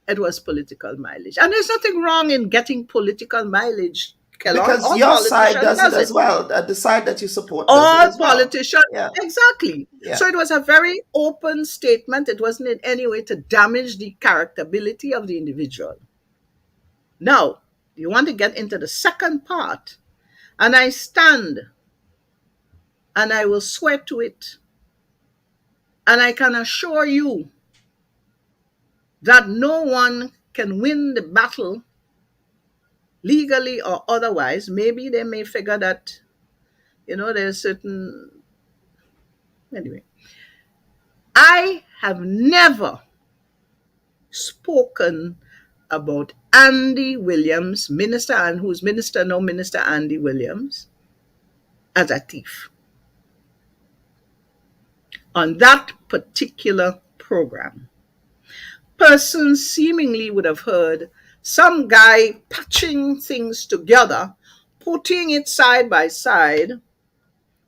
Speaker 4: It was political mileage. And there's nothing wrong in getting political mileage, Kellogg.
Speaker 1: Because
Speaker 4: All
Speaker 1: your side
Speaker 4: politicians
Speaker 1: does it
Speaker 4: does it.
Speaker 1: as well. The side that you support does it
Speaker 4: All
Speaker 1: as well.
Speaker 4: politicians,
Speaker 1: Yeah,
Speaker 4: exactly.
Speaker 1: yeah.
Speaker 4: So it was a very open statement. It wasn't in any way to damage the characterability of the individual. Now, you want to get into the second part, and I stand and I will swear to it. And I can assure you that no one can win the battle legally or otherwise. Maybe they may figure that, there's certain. Anyway, I have never spoken about Andy Williams, minister, and who's minister now, Minister Andy Williams, as a thief on that particular program. Persons seemingly would have heard some guy patching things together, putting it side by side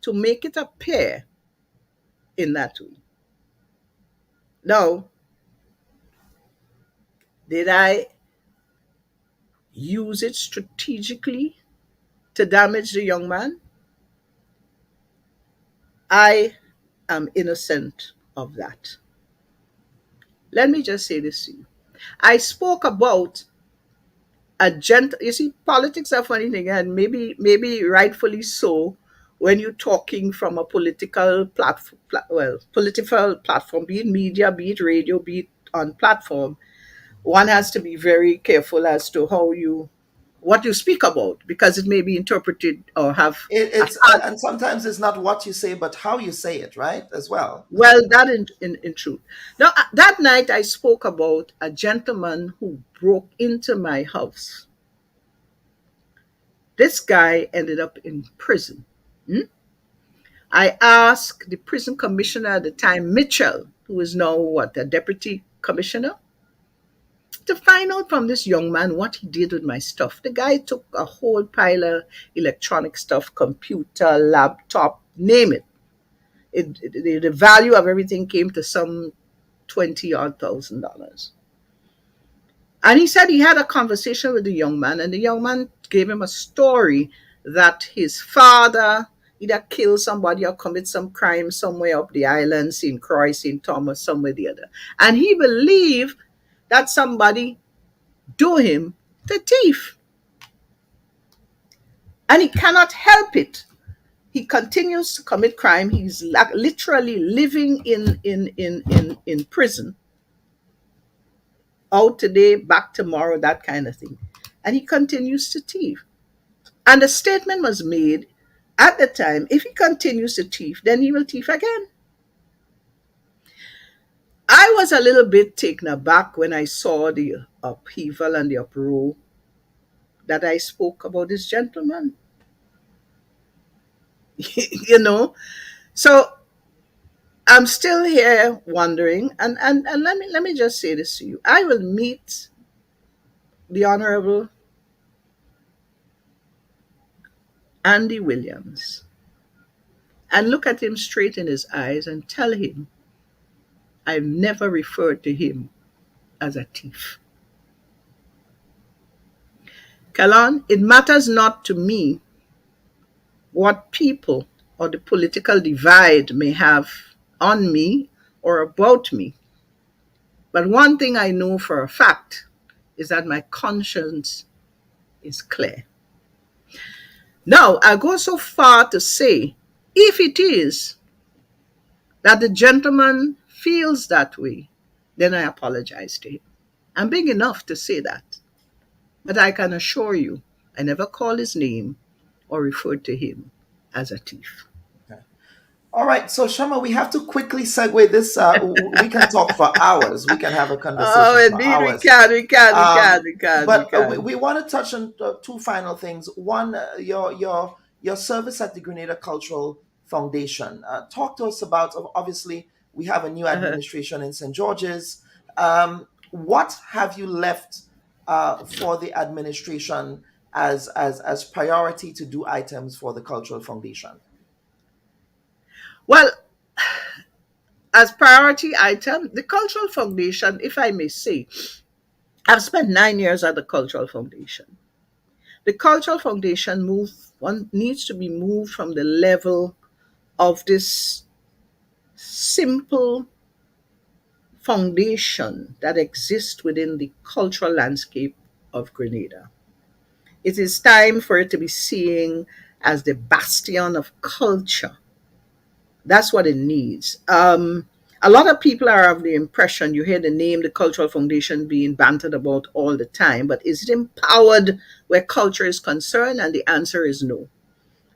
Speaker 4: to make it appear in that way. Now, did I use it strategically to damage the young man? I am innocent of that. Let me just say this to you. I spoke about you see, politics are funny thing, and maybe rightfully so when you're talking from a political platform, political platform, be it media, be it radio, be it on platform. One has to be very careful as to what you speak about, because it may be interpreted or have a
Speaker 1: It's and sometimes it's not what you say, but how you say it, right? As well.
Speaker 4: well, that in truth. Now, that night I spoke about a gentleman who broke into my house. This guy ended up in prison. Hmm? I asked the prison commissioner at the time, Mitchell, who is now a deputy commissioner, to find out from this young man what he did with my stuff. The guy took a whole pile of electronic stuff, computer, laptop, name it. The value of everything came to some 20 odd $1,000. And he said he had a conversation with the young man, and the young man gave him a story that his father either killed somebody or commit some crime somewhere up the island, St. Croix, St. Thomas, somewhere the other. And he believed that somebody do him the thief. And he cannot help it. He continues to commit crime. He's literally living in prison. Out today, back tomorrow, that kind of thing. And he continues to thief. And the statement was made at the time, if he continues to thief, then he will thief again. I was a little bit taken aback when I saw the upheaval and the uproar that I spoke about this gentleman. you know, so I'm still here wondering, and let me just say this to you. I will meet the Honorable Andy Williams and look at him straight in his eyes and tell him I've never referred to him as a thief. Kalan, it matters not to me what people or the political divide may have on me or about me. But one thing I know for a fact is that my conscience is clear. Now, I go so far to say, if it is that the gentleman feels that way, then I apologize to him. I'm big enough to say that. But I can assure you, I never call his name or referred to him as a thief.
Speaker 1: All right, so Shama, we have to quickly segue this. We can talk for hours. We can have a
Speaker 4: Oh,
Speaker 1: conversation for
Speaker 4: indeed, we
Speaker 1: hours.
Speaker 4: can, we can, we can,
Speaker 1: Um,
Speaker 4: we can, we
Speaker 1: but
Speaker 4: can.
Speaker 1: we want to touch on two final things. One, your service at the Grenada Cultural Foundation. Talk to us about. Obviously, we have a new
Speaker 4: Uh-huh.
Speaker 1: administration in St. George's. What have you left for the administration as priority to do items for the Cultural Foundation?
Speaker 4: Well, as priority item, the Cultural Foundation, if I may say, I've spent 9 years at the Cultural Foundation. The Cultural Foundation one needs to be moved from the level of this simple foundation that exists within the cultural landscape of Grenada. It is time for it to be seen as the bastion of culture. That's what it needs. A lot of people are of the impression you hear the name, the Cultural Foundation, being bantered about all the time, but is it empowered where culture is concerned? And the answer is no.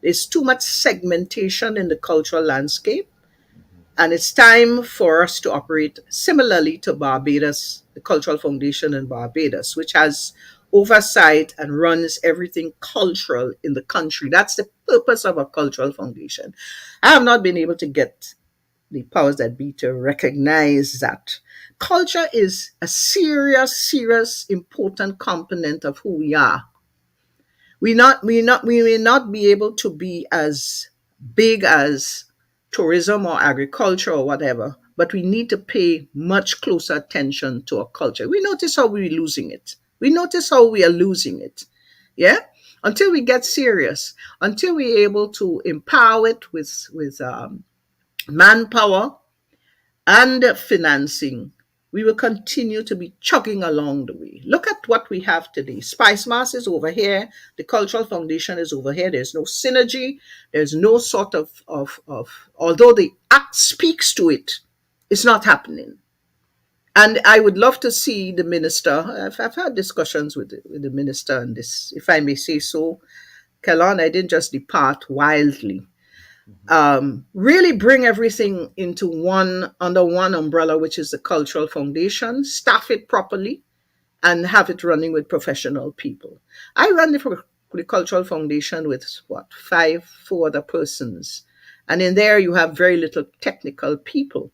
Speaker 4: There's too much segmentation in the cultural landscape, and it's time for us to operate similarly to Barbados, the Cultural Foundation in Barbados, which has oversight and runs everything cultural in the country. That's the purpose of a cultural foundation. I have not been able to get the powers that be to recognize that culture is a serious, important component of who we are. We may not be able to be as big as tourism or agriculture or whatever, but we need to pay much closer attention to our culture. We notice how we're losing it. We notice how we are losing it. Yeah? Until we get serious, until we're able to empower it with manpower and financing, we will continue to be chugging along the way. Look at what we have today. Spice Mass is over here. The Cultural Foundation is over here. There's no synergy. There's no sort of although the act speaks to it, it's not happening. And I would love to see the minister. I've had discussions with the minister on this, if I may say so. Kelon, I didn't just depart wildly. Really bring everything into under one umbrella, which is the Cultural Foundation, staff it properly, and have it running with professional people. I run the Cultural Foundation with four other persons, and in there you have very little technical people.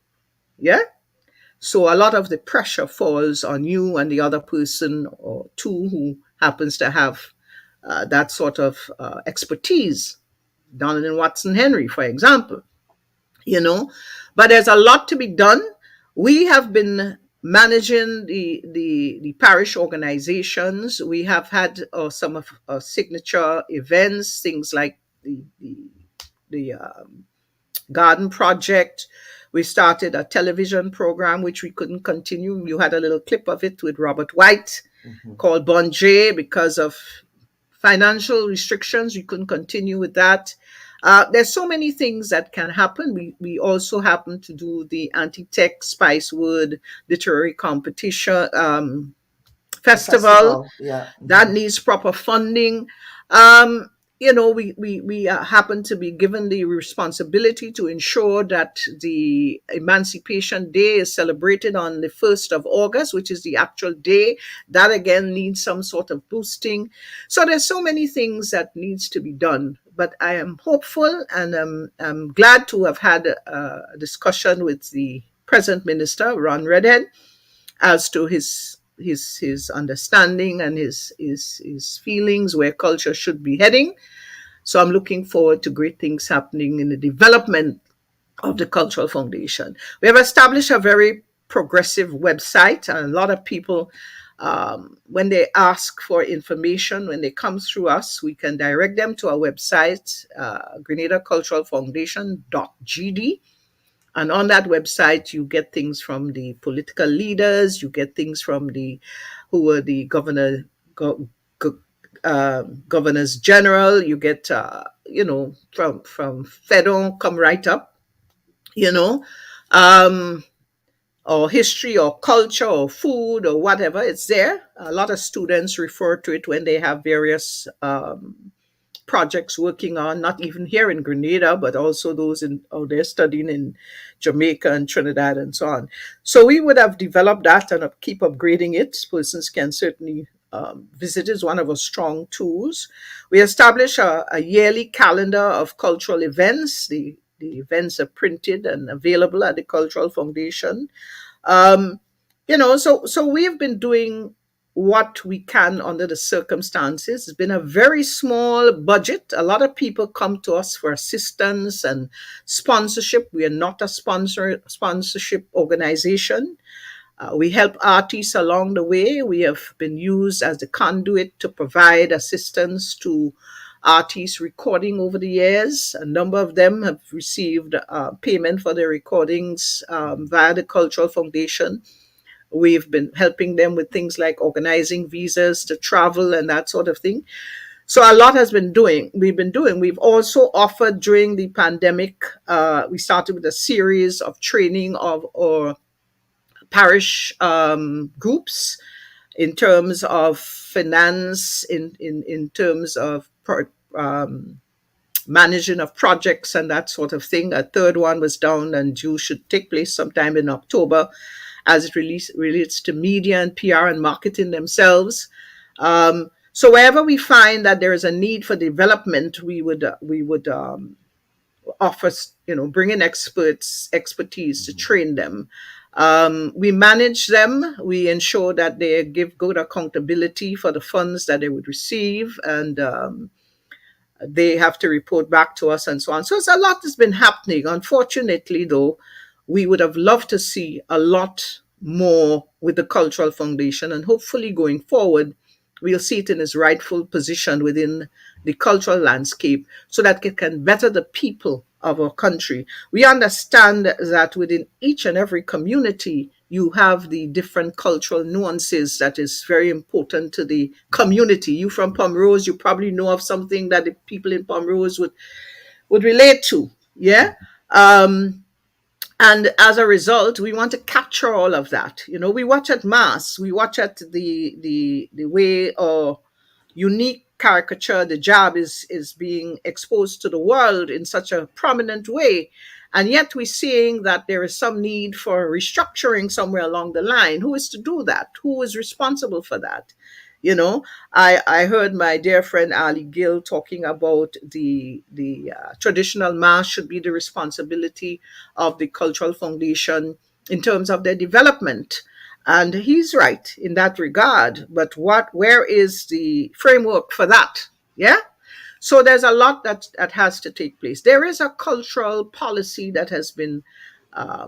Speaker 4: Yeah. So a lot of the pressure falls on you and the other person or two who happens to have that sort of expertise. Donald and Watson Henry, for example, you know. But there's a lot to be done. We have been managing the parish organizations. We have had some of our signature events, things like the garden project. We started a television program which we couldn't continue. You had a little clip of it with Robert White called Bon J because of financial restrictions. We couldn't continue with that. There's so many things that can happen. We also happen to do the Anti-Tech Spice Word Literary Competition festival.
Speaker 1: Yeah.
Speaker 4: That needs proper funding. We happen to be given the responsibility to ensure that the Emancipation Day is celebrated on the 1st of August, which is the actual day. That again needs some sort of boosting. So there's so many things that needs to be done. But I am hopeful, and I'm glad to have had a discussion with the present minister, Ron Redhead, as to his understanding and his feelings where culture should be heading. So I'm looking forward to great things happening in the development of the Cultural Foundation. We have established a very progressive website, and a lot of people, when they ask for information, when they come through us, we can direct them to our website, Grenada Cultural Foundation.gd. And on that website, you get things from the political leaders, you get things from who were the governors general, you get, from Fedon, come right up, or history or culture or food or whatever, it's there. A lot of students refer to it when they have various projects working on, not even here in Grenada, but also those out there studying in Jamaica and Trinidad and so on. So we would have developed that and keep upgrading it. Persons can certainly visit it. It's one of our strong tools. We establish a yearly calendar of cultural events. The events are printed and available at the Cultural Foundation. So we've been doing what we can under the circumstances. It's been a very small budget. A lot of people come to us for assistance and sponsorship. We are not a sponsorship organization. We help artists along the way. We have been used as the conduit to provide assistance to artists recording over the years. A number of them have received payment for their recordings via the Cultural Foundation. We've been helping them with things like organizing visas to travel and that sort of thing. So a lot has been doing. We've been doing. We've also offered during the pandemic. We started with a series of training of our parish groups in terms of finance, in terms of managing of projects and that sort of thing. A third one was down and due should take place sometime in October, as it relates to media and PR and marketing themselves. So wherever we find that there is a need for development, we would offer, bring in expertise to train them. We manage them. We ensure that they give good accountability for the funds that they would receive, and they have to report back to us and so on. So it's a lot that's been happening. Unfortunately, though, we would have loved to see a lot more with the Cultural Foundation, and hopefully going forward, we'll see it in its rightful position within the cultural landscape so that it can better the people of our country. We understand that within each and every community, you have the different cultural nuances that is very important to the community. You from Pomrose, you probably know of something that the people in Pomrose would relate to. Yeah. And as a result, we want to capture all of that. We watch at mass, we watch at the way our unique caricature, the jab, is being exposed to the world in such a prominent way. And yet we're seeing that there is some need for restructuring somewhere along the line. Who is to do that? Who is responsible for that? I heard my dear friend Ali Gill talking about the traditional mass should be the responsibility of the Cultural Foundation in terms of their development. And he's right in that regard. But where is the framework for that? Yeah. So there's a lot that has to take place. There is a cultural policy that has been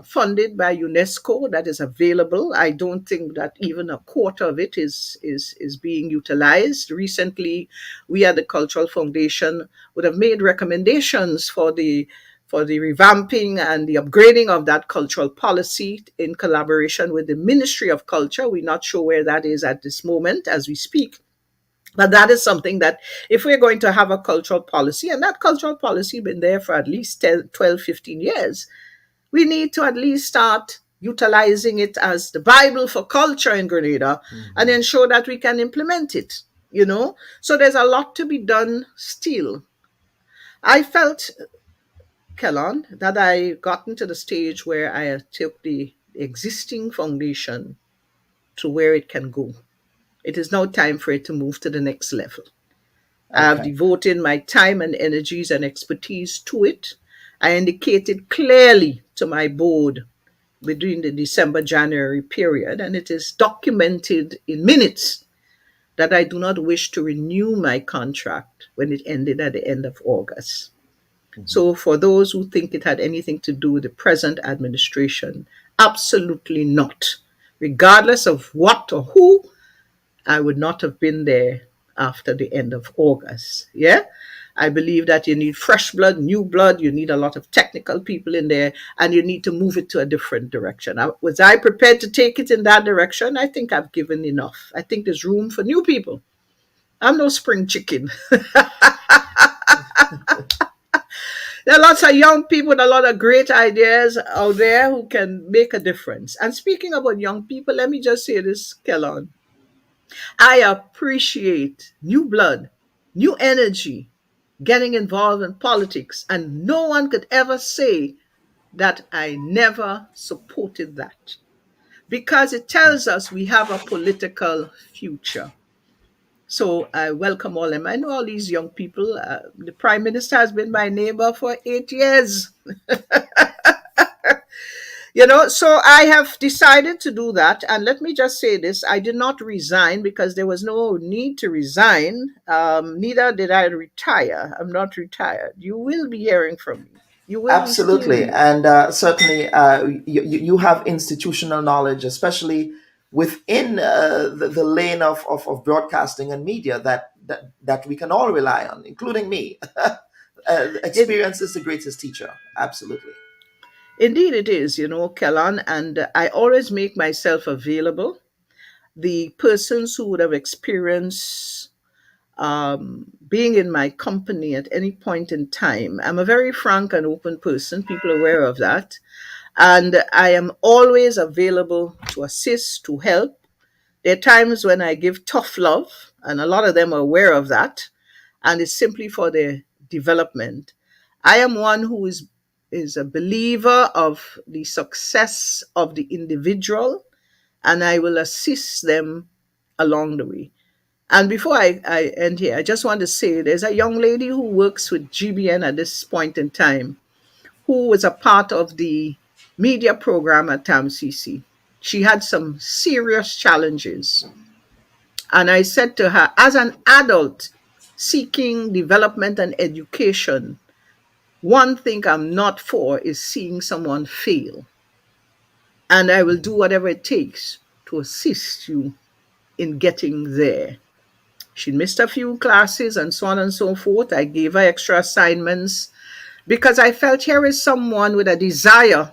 Speaker 4: funded by UNESCO that is available. I don't think that even a quarter of it is being utilized. Recently, we at the Cultural Foundation would have made recommendations for the revamping and the upgrading of that cultural policy in collaboration with the Ministry of Culture. We're not sure where that is at this moment as we speak. But that is something that if we're going to have a cultural policy, and that cultural policy has been there for at least 10, 12, 15 years, we need to at least start utilizing it as the Bible for culture in Grenada and ensure that we can implement it, So there's a lot to be done still. I felt, Kellon, that I gotten to the stage where I took the existing foundation to where it can go. It is now time for it to move to the next level. I have devoted my time and energies and expertise to it. I indicated clearly to my board between the December-January period, and it is documented in minutes, that I do not wish to renew my contract when it ended at the end of August. So for those who think it had anything to do with the present administration, absolutely not. Regardless of what or who, I would not have been there after the end of August. Yeah. I believe that you need fresh blood, new blood. You need a lot of technical people in there, and you need to move it to a different direction. Was I prepared to take it in that direction? I think I've given enough. I think there's room for new people. I'm no spring chicken. There are lots of young people with a lot of great ideas out there who can make a difference. And speaking about young people, let me just say this, Kellon. I appreciate new blood, new energy, getting involved in politics, and no one could ever say that I never supported that, because it tells us we have a political future. So I welcome all them. I know all these young people. The Prime Minister has been my neighbor for 8 years. So I have decided to do that. And let me just say this. I did not resign because there was no need to resign. Neither did I retire. I'm not retired. You will be hearing from me. You will be
Speaker 1: Absolutely,
Speaker 4: seeing.
Speaker 1: and certainly you have institutional knowledge, especially within the lane of broadcasting and media that we can all rely on, including me.
Speaker 4: It,
Speaker 1: Experience is the greatest teacher. Absolutely.
Speaker 4: indeed, it is, Kellan, and I always make myself available. The persons who would have experienced being in my company at any point in time. I'm a very frank and open person. People are aware of that. And I am always available to assist, to help. There are times when I give tough love, and a lot of them are aware of that, and it's simply for their development. I am one who is a believer of the success of the individual, and I will assist them along the way. And before I end here, I just want to say there's a young lady who works with GBN at this point in time who was a part of the media program at TAMCC. She had some serious challenges. And I said to her, as an adult seeking development and education, one thing I'm not for is seeing someone fail. And I will do whatever it takes to assist you in getting there. She missed a few classes and so on and so forth. I gave her extra assignments because I felt here is someone with a desire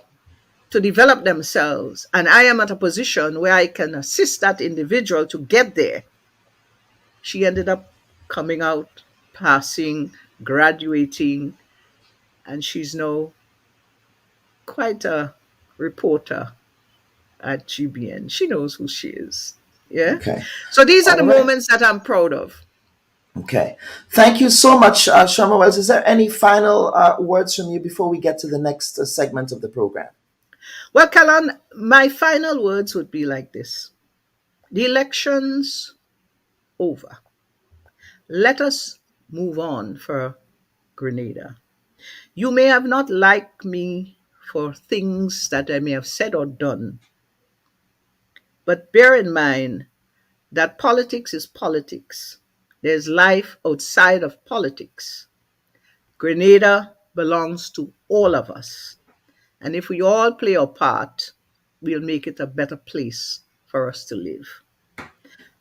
Speaker 4: to develop themselves. And I am at a position where I can assist that individual to get there. She ended up coming out, passing, graduating, and she's now quite a reporter at GBN. She knows who she is. Yeah.
Speaker 1: Okay.
Speaker 4: So these are the
Speaker 1: All right.
Speaker 4: moments that I'm proud of.
Speaker 1: Okay. Thank you so much, Shirma Wells. Is there any final words from you before we get to the next segment of the program?
Speaker 4: Well, Kalan, my final words would be like this. The election's over. Let us move on for Grenada. You may have not liked me for things that I may have said or done, but bear in mind that politics is politics. There's life outside of politics. Grenada belongs to all of us. And if we all play our part, we'll make it a better place for us to live.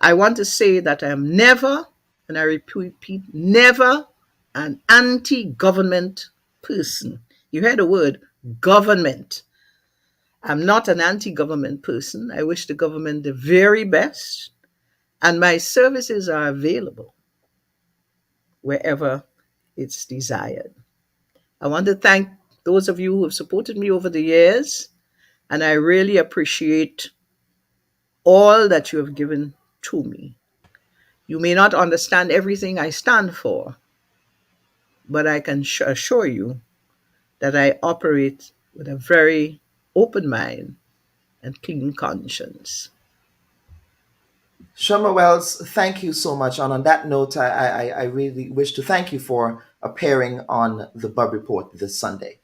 Speaker 4: I want to say that I am never, and I repeat, never an anti government person. You heard the word government. I'm not an anti government person. I wish the government the very best, and my services are available wherever it's desired. I want to thank those of you who have supported me over the years, and I really appreciate all that you have given to me. You may not understand everything I stand for, but I can assure you that I operate with a very open mind and clean conscience.
Speaker 1: Shirma Wells, thank you so much. And on that note, I really wish to thank you for appearing on the Bubb Report this Sunday.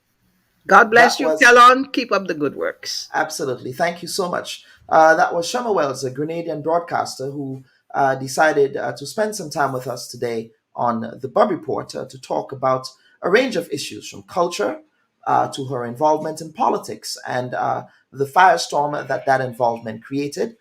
Speaker 4: God bless
Speaker 1: That
Speaker 4: you,
Speaker 1: was
Speaker 4: Kellon. Keep up the good works.
Speaker 1: absolutely. Thank you so much. That was Shirma Wells, a Grenadian broadcaster who decided to spend some time with us today on the Bubb Report to talk about a range of issues from culture to her involvement in politics and the firestorm that involvement created,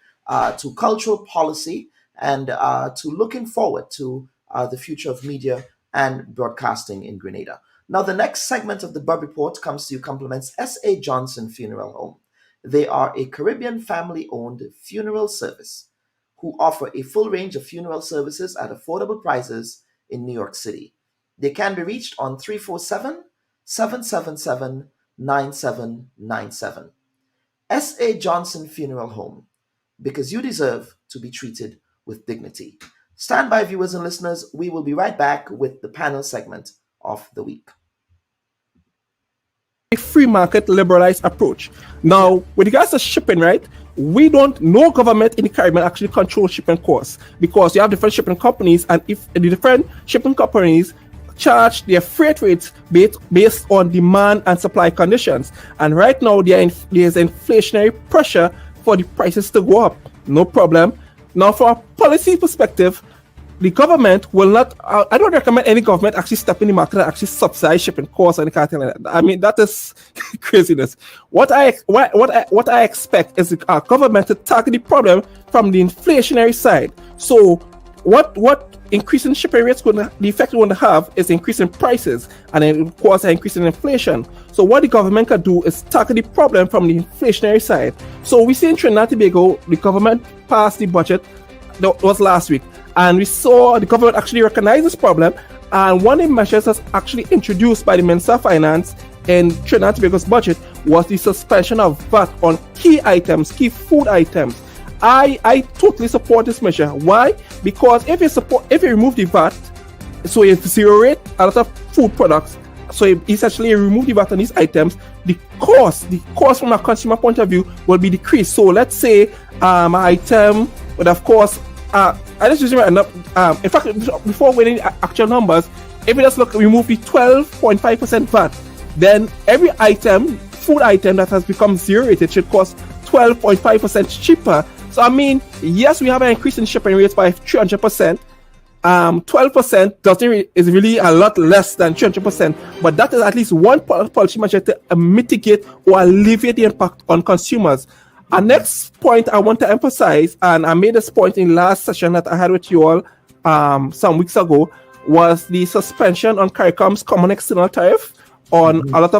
Speaker 1: to cultural policy, and to looking forward to the future of media and broadcasting in Grenada. Now, the next segment of the Bubb Report comes to you compliments S.A. Johnson Funeral Home. They are a Caribbean family-owned funeral service who offer a full range of funeral services at affordable prices in New York City. They can be reached on 347-777-9797. S.A. Johnson Funeral Home, because you deserve to be treated with dignity. Stand by, viewers and listeners. We will be right back with the panel segment of the week.
Speaker 5: A free market liberalized approach. Now, with regards to shipping, right? No government in the Caribbean actually controls shipping costs because you have different shipping companies, and if the different shipping companies charge their freight rates based on demand and supply conditions. And right now, there's inflationary pressure for the prices to go up. No problem. Now, from a policy perspective, the government will not. I don't recommend any government actually step in the market and actually subsidize shipping costs and anything like that. I mean, that is craziness. What I expect is the government to tackle the problem from the inflationary side. So, what increasing shipping rates the effect we're going to have is increasing prices, and then of course increasing inflation. So what the government can do is tackle the problem from the inflationary side. So we see in Trinidad and Tobago, the government passed the budget that was last week, and we saw the government actually recognize this problem, and one of the measures that's actually introduced by the Minister of Finance in Trinidad and Tobago's budget was the suspension of VAT on key food items. I totally support this measure. Why? Because if you remove the VAT, so you zero rate a lot of food products, so you essentially remove the VAT on these items, the cost from a consumer point of view will be decreased. So let's say an item would, of course, I just using right now. In fact, before winning actual numbers, if you just remove the 12.5% VAT, then every food item that has become zero rated should cost 12.5% cheaper. So I mean, yes, we have an increase in shipping rates by 300%. 12% is really a lot less than 300%, but that is at least one policy measure to mitigate or alleviate the impact on consumers. Our next point I want to emphasize, and I made this point in last session that I had with you all some weeks ago, was the suspension on CARICOM's common external tariff on a lot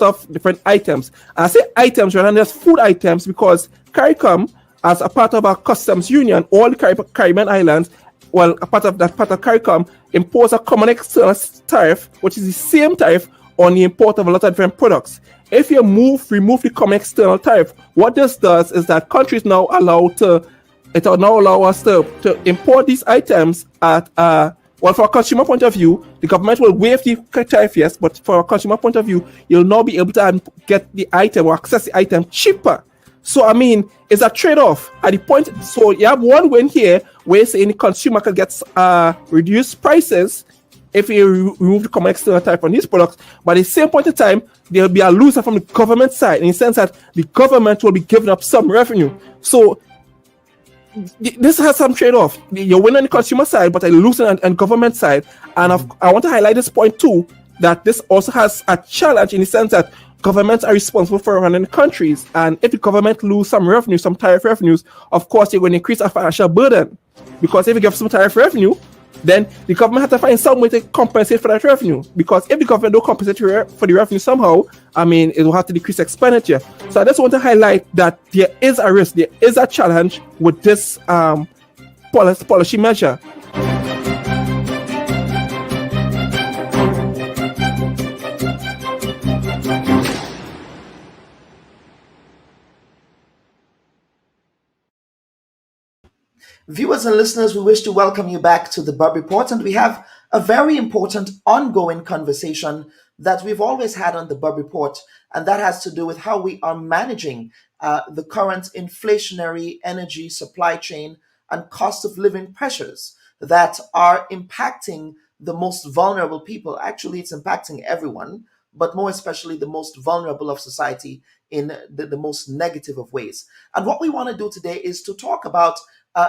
Speaker 5: of different items. And I say items rather than just food items because CARICOM, as a part of our customs union, all the Caribbean islands, well, a part of CARICOM, impose a common external tariff, which is the same tariff on the import of a lot of different products. If you remove the common external tariff, what this does is that countries now allow us to import these items at well, for a consumer point of view, the government will waive the tariff, yes, but for a consumer point of view, you'll now be able to get the item or access the item cheaper. So, I mean, it's a trade-off at the point. So, you have one win here where saying the consumer can get reduced prices if you remove the common external tariff on these products. But at the same point in time, there will be a loser from the government side in the sense that the government will be giving up some revenue. So, this has some trade-off. You're winning on the consumer side, but you're losing on the government side. And I want to highlight this point too, that this also has a challenge in the sense that governments are responsible for running countries, and if the government lose some revenue, some tariff revenues, of course you're going to increase a financial burden, because if you give some tariff revenue, then the government has to find some way to compensate for that revenue, because if the government don't compensate for the revenue somehow, I mean, it will have to decrease expenditure. So I just want to highlight that there is a risk, there is a challenge with this policy measure.
Speaker 1: Viewers and listeners, we wish to welcome you back to the Bubb Report, and we have a very important ongoing conversation that we've always had on the Bubb Report, and that has to do with how we are managing the current inflationary energy supply chain and cost of living pressures that are impacting the most vulnerable people. Actually, it's impacting everyone, but more especially the most vulnerable of society in the most negative of ways. And what we want to do today is to talk about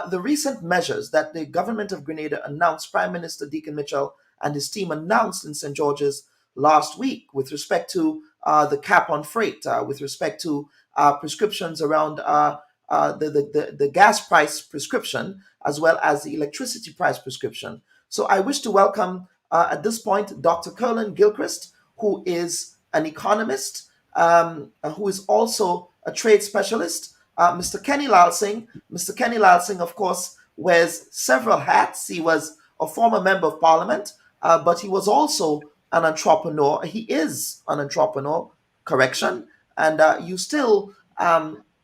Speaker 1: the recent measures that the government of Grenada announced, Prime Minister Deacon Mitchell and his team announced in St. George's last week with respect to the cap on freight, with respect to prescriptions around the gas price prescription, as well as the electricity price prescription. So I wish to welcome at this point Dr. Curlin Gilchrist, who is an economist, who is also a trade specialist, Mr. Kenny Lalsing. Mr. Kenny Lalsing, of course, wears several hats. He was a former member of parliament, but he was also an entrepreneur. He is an entrepreneur, correction, and you still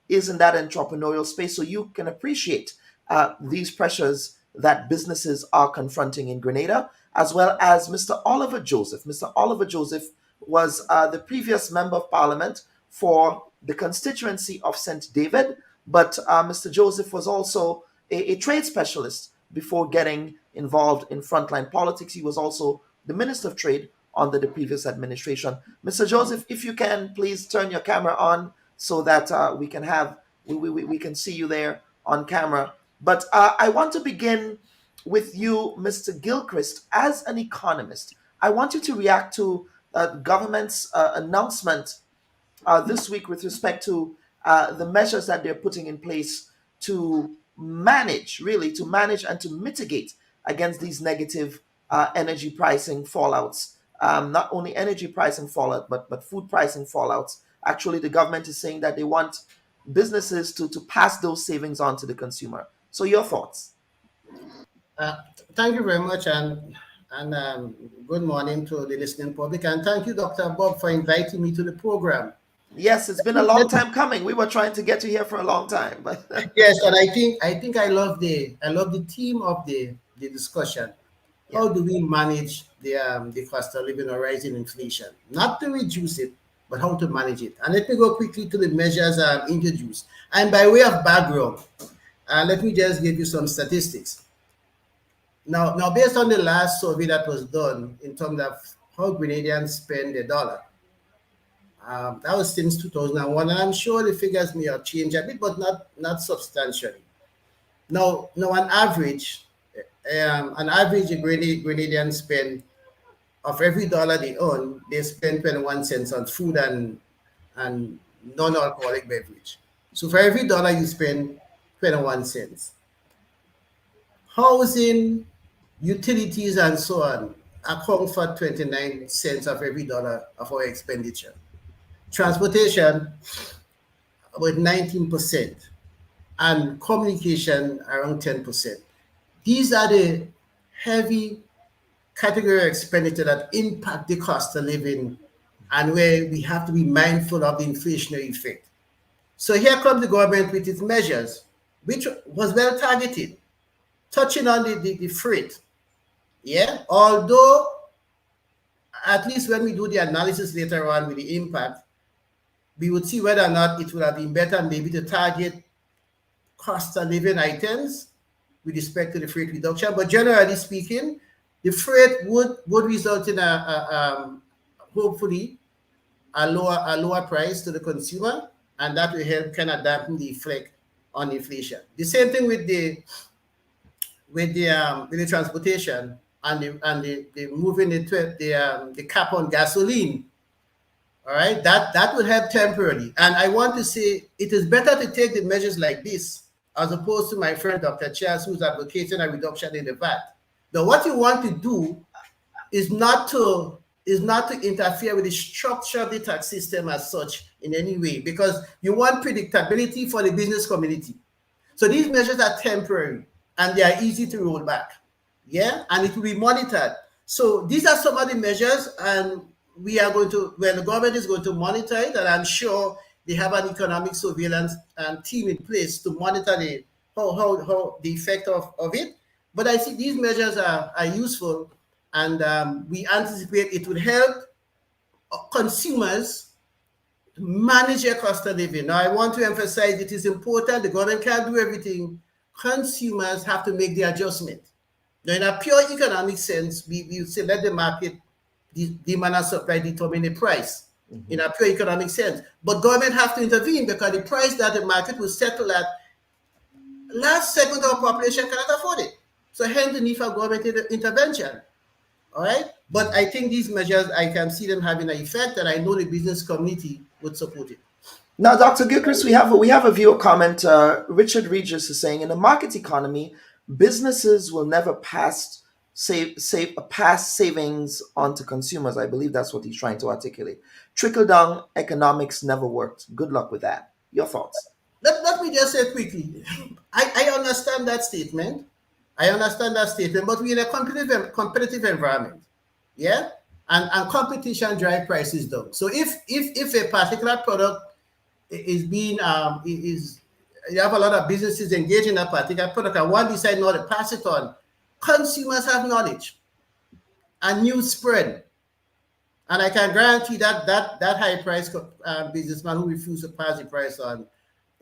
Speaker 1: is in that entrepreneurial space, so you can appreciate these pressures that businesses are confronting in Grenada, as well as Mr. Oliver Joseph. Mr. Oliver Joseph was the previous member of parliament for the constituency of St. David, but Mr. Joseph was also a trade specialist before getting involved in frontline politics. He was also the Minister of Trade under the previous administration. Mr. Joseph, if you can, please turn your camera on so that we can see you there on camera. But I want to begin with you, Mr. Gilchrist, as an economist. I want you to react to government's announcement this week with respect to the measures that they're putting in place to manage, really, to manage and to mitigate against these negative energy pricing fallouts. Not only energy pricing fallout, but food pricing fallouts. Actually, the government is saying that they want businesses to pass those savings on to the consumer. So, your thoughts?
Speaker 6: Uh, Thank you very much, and good morning to the listening public. And thank you, Dr. Bob, for inviting me to the program.
Speaker 1: Yes, it's been a long time coming. We were trying to get you here for a long time, but
Speaker 6: Yes, and I love the theme of the discussion. How do we manage the cost of living or rising inflation? Not to reduce it, but how to manage it. And let me go quickly to the measures introduced. And by way of background, let me just give you some statistics. Now, based on the last survey that was done in terms of how Grenadians spend the dollar, that was since 2001, and I'm sure the figures may have changed a bit, but not substantially. Now, an average Grenadian spend of every dollar they earn, they spend 21 cents on food and non-alcoholic beverage. So for every dollar you spend 21 cents. Housing, utilities, and so on account for 29 cents of every dollar of our expenditure. Transportation, about 19%, and communication, around 10%. These are the heavy category of expenditure that impact the cost of living and where we have to be mindful of the inflationary effect. So here comes the government with its measures, which was well targeted, touching on the freight. Yeah, although at least when we do the analysis later on with the impact, we would see whether or not it would have been better maybe to target cost of living items with respect to the freight reduction. But generally speaking, the freight would result in hopefully a lower price to the consumer, and that will help kind of dampen the effect on inflation. The same thing with the transportation and the moving the cap on gasoline. All right, that would help temporarily. And I want to say it is better to take the measures like this as opposed to my friend Dr. Charles, who's advocating a reduction in the VAT. Now, what you want to do is not to interfere with the structure of the tax system as such in any way, because you want predictability for the business community. So these measures are temporary and they are easy to roll back. Yeah, and it will be monitored. So these are some of the measures, and we are going to, well, the government is going to monitor it, and I'm sure they have an economic surveillance team in place to monitor how the effect of it. But I see these measures are useful, and we anticipate it would help consumers manage their cost of living. Now, I want to emphasize it is important. The government can't do everything. Consumers have to make the adjustment. Now, in a pure economic sense, we say let the market, demand and supply determine the price. In a pure economic sense. But government have to intervene because the price that the market will settle at, large segment of the population cannot afford it. So hence the need for government intervention. All right. But I think these measures, I can see them having an effect, and I know the business community would support it.
Speaker 1: Now, Dr. Gilchrist, we have a viewer comment. Richard Regis is saying, in the market economy, businesses will never pass savings on to consumers. I believe that's what he's trying to articulate. Trickle down economics never worked. Good luck with that. Your thoughts?
Speaker 6: Let me just say quickly, I understand that statement. But we're in a competitive environment. Yeah? And competition drives prices down. So if a particular product is being you have a lot of businesses engaged in a particular product and one decide not to pass it on, consumers have knowledge and news spread. And I can guarantee that high price businessman who refused to pass the price on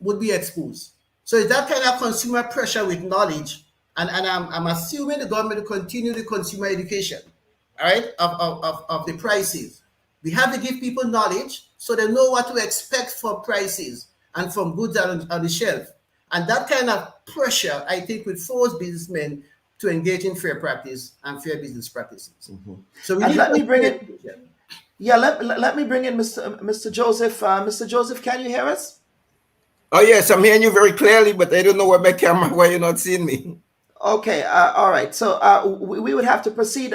Speaker 6: would be exposed. So it's that kind of consumer pressure with knowledge. And I'm assuming the government will continue the consumer education, all right, of the prices. We have to give people knowledge so they know what to expect for prices and from goods on the shelf. And that kind of pressure, I think, would force businessmen to engage in fair practice and fair business practices. So we
Speaker 1: And
Speaker 6: need
Speaker 1: let me bring
Speaker 6: to-
Speaker 1: it. Yeah, let me bring in Mr. Joseph. Mr. Joseph, can you hear us?
Speaker 7: Oh yes, I'm hearing you very clearly, but I don't know where my camera, why you're not seeing me.
Speaker 1: Okay, all right. So we would have to proceed.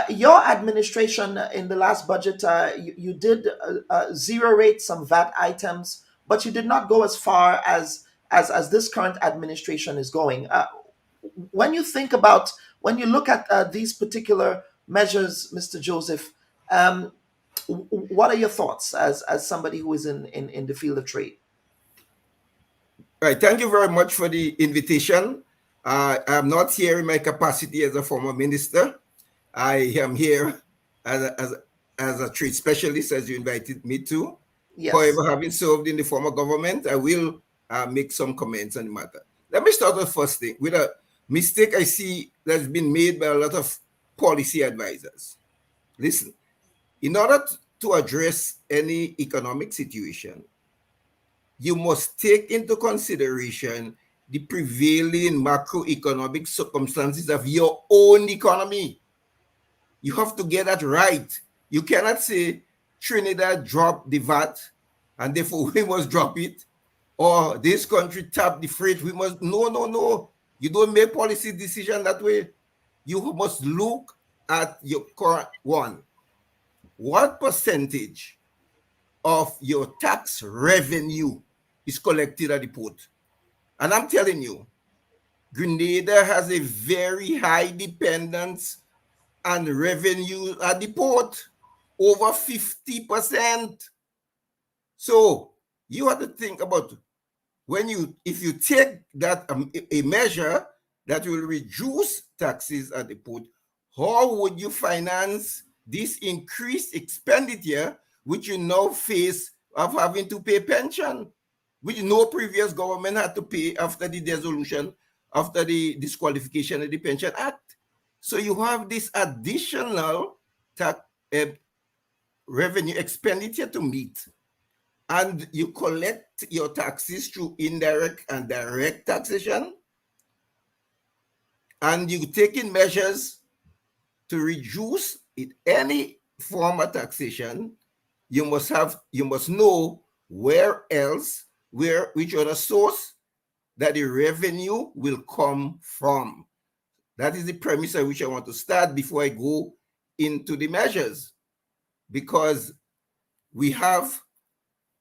Speaker 1: Your administration in the last budget, you did zero rate some VAT items, but you did not go as far as this current administration is going. When you think about, when you look at these particular measures, Mr. Joseph, what are your thoughts as somebody who is in the field of trade?
Speaker 7: Right, thank you very much for the invitation. I'm not here in my capacity as a former minister. I am here as a trade specialist, as you invited me to.
Speaker 1: Yes.
Speaker 7: However, having served in the former government, I will make some comments on the matter. Let me start with first thing with a mistake I see that's been made by a lot of policy advisors. Listen, in order to address any economic situation, you must take into consideration the prevailing macroeconomic circumstances of your own economy. You have to get that right. You cannot say Trinidad dropped the VAT and therefore we must drop it, or this country tapped the freight, we must. No. You don't make policy decision that way. You must look at your current one. What percentage of your tax revenue is collected at the port? And I'm telling you, Grenada has a very high dependence on revenue at the port, over 50%. So you have to think about if you take that a measure that will reduce taxes at the port, how would you finance this increased expenditure which you now face of having to pay pension, which no previous government had to pay after the dissolution, after the disqualification of the Pension Act? So you have this additional tax revenue expenditure to meet, and you collect your taxes through indirect and direct taxation, and you take in measures to reduce it, any form of taxation. You must know which other source that the revenue will come from. That is the premise at which I want to start before I go into the measures, because we have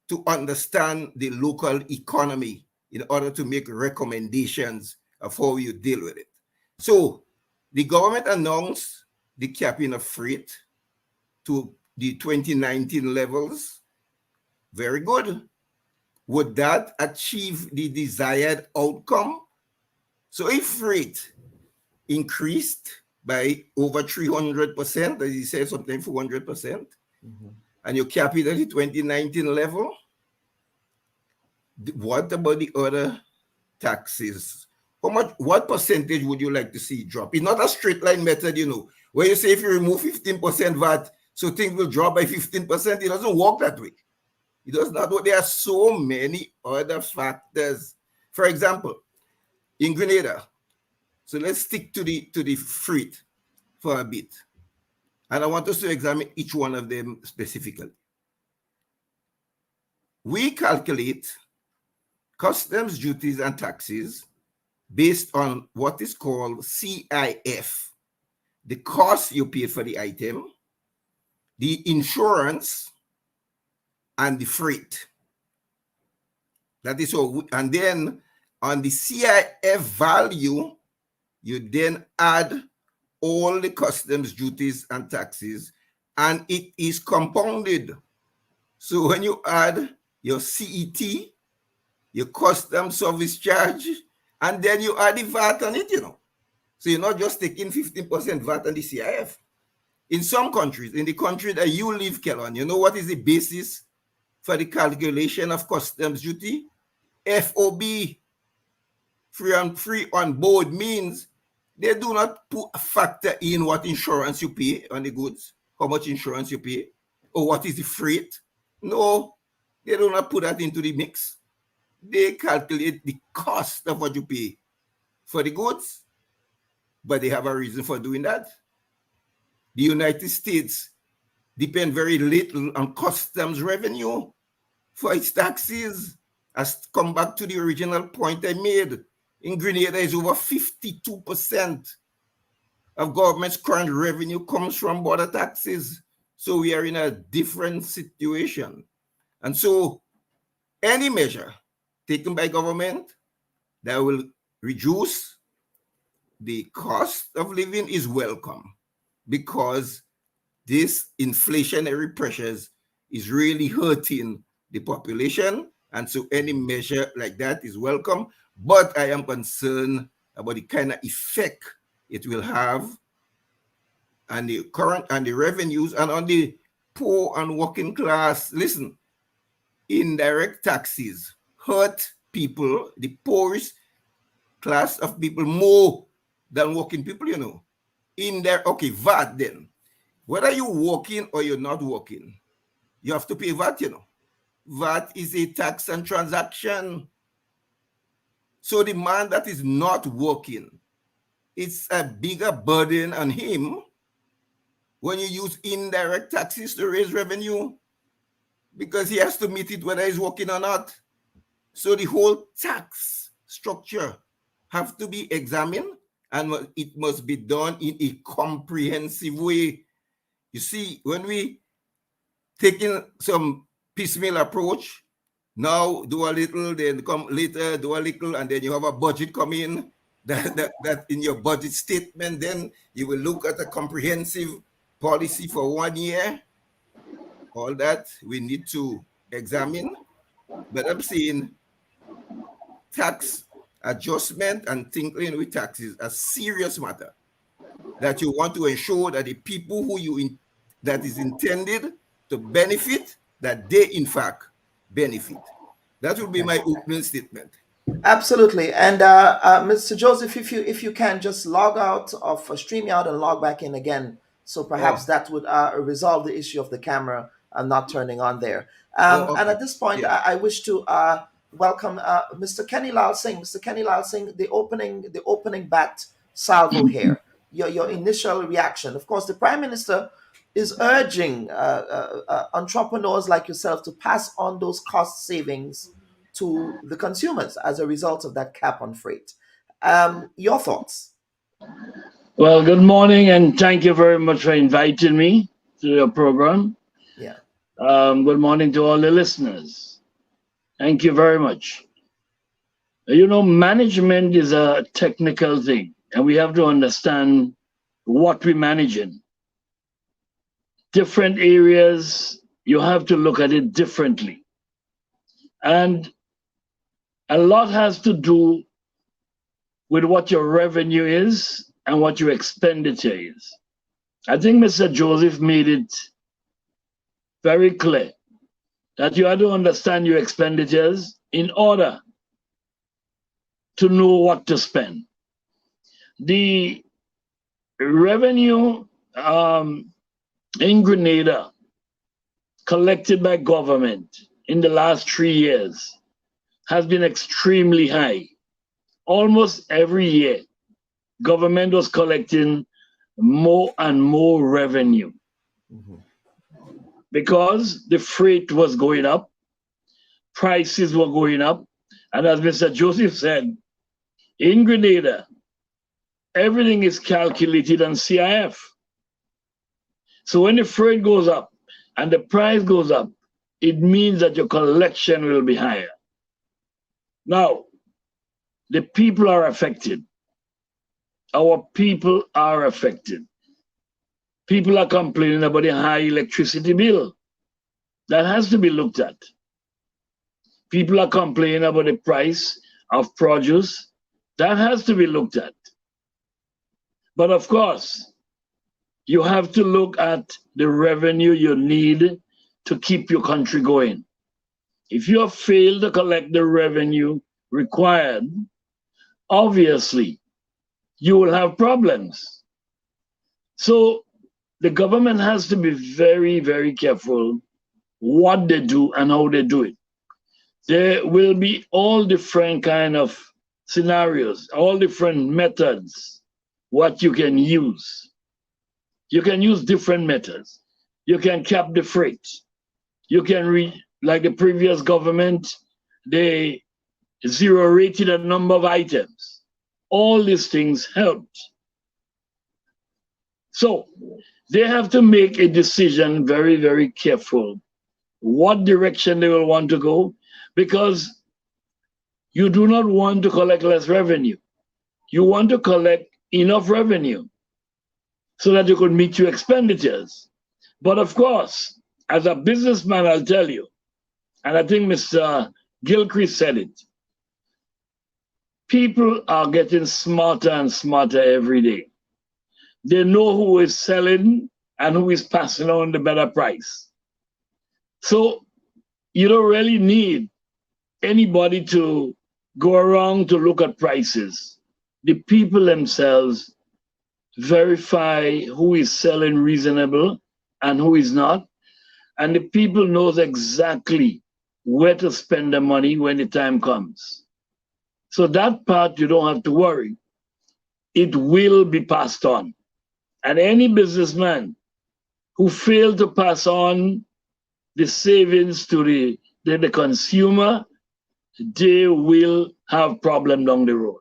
Speaker 7: to understand the local economy in order to make recommendations of how you deal with it. So the government announced the capping of freight to the 2019 levels. Very good. Would that achieve the desired outcome? So if freight increased by over 300%, as you said, something 400%, and you cap it at the 2019 level, what about the other taxes? What percentage would you like to see drop? It's not a straight line method, where you say if you remove 15% VAT, so things will drop by 15%. It doesn't work that way. It does not work. There are so many other factors. For example, in Grenada, so let's stick to the freight for a bit. And I want us to examine each one of them specifically. We calculate customs duties and taxes based on what is called CIF, the cost you pay for the item, the insurance, and the freight. That is all. And then on the CIF value, you then add all the customs duties and taxes, and it is compounded. So when you add your CET, your customs service charge, and then you add the VAT on it, So you're not just taking 15% VAT on the CIF. In some countries, in the country that you live, Kelon, you know what is the basis for the calculation of customs duty? FOB, free on board, means they do not factor in what insurance you pay on the goods, how much insurance you pay, or what is the freight. No, they do not put that into the mix. They calculate the cost of what you pay for the goods but they have a reason for doing that. The United States depend very little on customs revenue for its taxes. As come back to the original point I made, in Grenada is over 52% of government's current revenue comes from border taxes. So we are in a different situation. And so any measure taken by government that will reduce the cost of living is welcome, because this inflationary pressures is really hurting the population. And so any measure like that is welcome. But I am concerned about the kind of effect it will have on the current and the revenues and on the poor and working class. Listen, indirect taxes hurt people, the poorest class of people, more than working people, you know. Okay, VAT then. Whether you're working or you're not working, you have to pay VAT, you know. VAT is a tax and transaction. So the man that is not working, it's a bigger burden on him when you use indirect taxes to raise revenue, because he has to meet it whether he's working or not. So the whole tax structure have to be examined, and it must be done in a comprehensive way. You see, when we taking some piecemeal approach, now do a little, then come later, do a little, and then you have a budget come in, that in your budget statement, then you will look at a comprehensive policy for 1 year. All that we need to examine. But I'm saying tax adjustment and tinkering with taxes a serious matter, that you want to ensure that the people that is intended to benefit, that they in fact benefit. That would be my opening statement.
Speaker 1: Absolutely. And Mr. Joseph, if you can just log out of StreamYard and log back in again, so perhaps that would resolve the issue of the camera not turning on there.
Speaker 7: Okay.
Speaker 1: And at this point, I wish to welcome Mr. Kenny Lal Singh. Mr. Kenny Lal Singh, the opening bat salvo here. Your initial reaction. Of course, the Prime Minister is urging entrepreneurs like yourself to pass on those cost savings to the consumers as a result of that cap on freight. Your thoughts?
Speaker 8: Well, good morning, and thank you very much for inviting me to your program.
Speaker 1: Yeah.
Speaker 8: Good morning to all the listeners. Thank you very much. You know, management is a technical thing, and we have to understand what we're managing. Different areas, you have to look at it differently. And a lot has to do with what your revenue is and what your expenditure is. I think Mr. Joseph made it very clear that you have to understand your expenditures in order to know what to spend. The revenue in Grenada collected by government in the last 3 years has been extremely high. Almost every year, government was collecting more and more revenue because the freight was going up, prices were going up, and as Mr. Joseph said, in Grenada, everything is calculated on CIF. So when the freight goes up and the price goes up, it means that your collection will be higher. Now, the people are affected. Our people are affected. People are complaining about the high electricity bill. That has to be looked at. People are complaining about the price of produce. That has to be looked at. But of course, you have to look at the revenue you need to keep your country going. If you have failed to collect the revenue required, obviously, you will have problems. So the government has to be very, very careful what they do and how they do it. There will be all different kind of scenarios, all different methods what you can use. You can use different methods. You can cap the freight. You can like the previous government, they zero rated a number of items. All these things helped. So they have to make a decision very, very careful what direction they will want to go, because you do not want to collect less revenue. You want to collect enough revenue so that you could meet your expenditures. But of course, as a businessman, I'll tell you, and I think Mr. Gilchrist said it, people are getting smarter and smarter every day. They know who is selling and who is passing on the better price. So you don't really need anybody to go around to look at prices. The people themselves verify who is selling reasonable and who is not. And the people knows exactly where to spend the money when the time comes. So that part you don't have to worry. It will be passed on. And any businessman who failed to pass on the savings to the consumer, they will have problem down the road.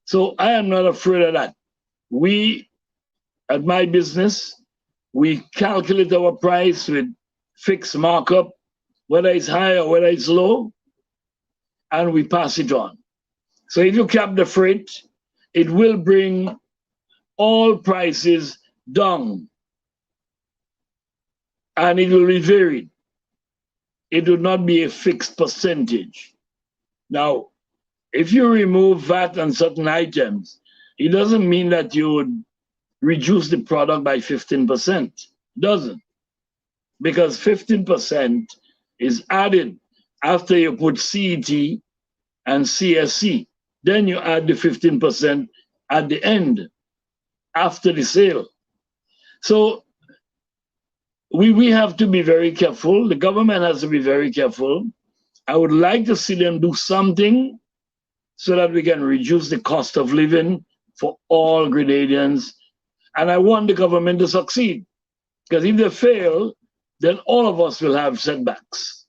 Speaker 8: So I am not afraid of that. We, at my business, we calculate our price with fixed markup, whether it's high or whether it's low, and we pass it on. So if you cap the freight, it will bring all prices down, and it will be varied. It will not be a fixed percentage. Now, if you remove VAT on certain items, it doesn't mean that you would reduce the product by 15%. It doesn't. Because 15% is added after you put CET and CSC. Then you add the 15% at the end, after the sale. So we have to be very careful. The government has to be very careful. I would like to see them do something so that we can reduce the cost of living for all Grenadians. And I want the government to succeed, because if they fail, then all of us will have setbacks.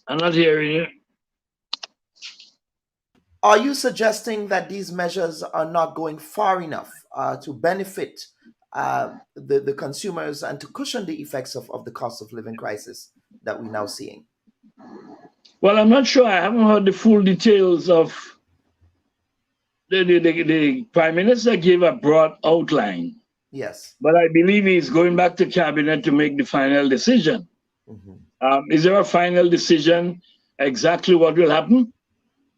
Speaker 8: I'm not hearing you.
Speaker 1: Are you suggesting that these measures are not going far enough to benefit the consumers and to cushion the effects of the cost of living crisis that we're now seeing?
Speaker 8: Well, I'm not sure. I haven't heard the full details of the Prime Minister gave a broad outline.
Speaker 1: Yes.
Speaker 8: But I believe he's going back to Cabinet to make the final decision. Mm-hmm. Is there a final decision exactly what will happen?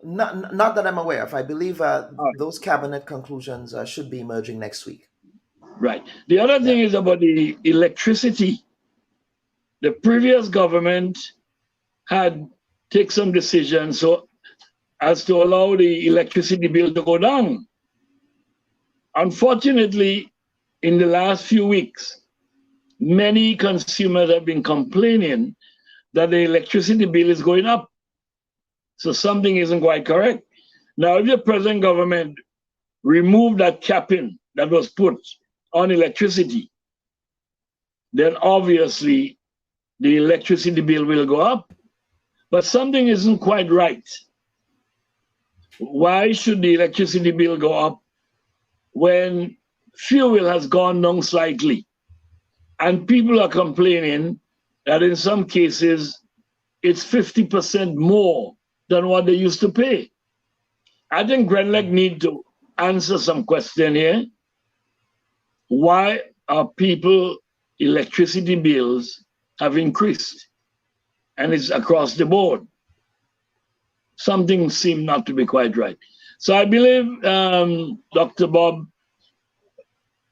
Speaker 1: Not that I'm aware of. I believe those Cabinet conclusions should be emerging next week.
Speaker 8: Right. The other thing is about the electricity. The previous government had taken some decisions so as to allow the electricity bill to go down. Unfortunately, in the last few weeks, many consumers have been complaining that the electricity bill is going up. So something isn't quite correct. Now, if the present government removed that capping that was put on electricity, then obviously the electricity bill will go up. But something isn't quite right. Why should the electricity bill go up when fuel has gone down slightly? And people are complaining that in some cases it's 50% more than what they used to pay. I think Grenlec need to answer some question here. Why are people electricity bills have increased? And it's across the board. Something seemed not to be quite right. So I believe, Dr. Bob,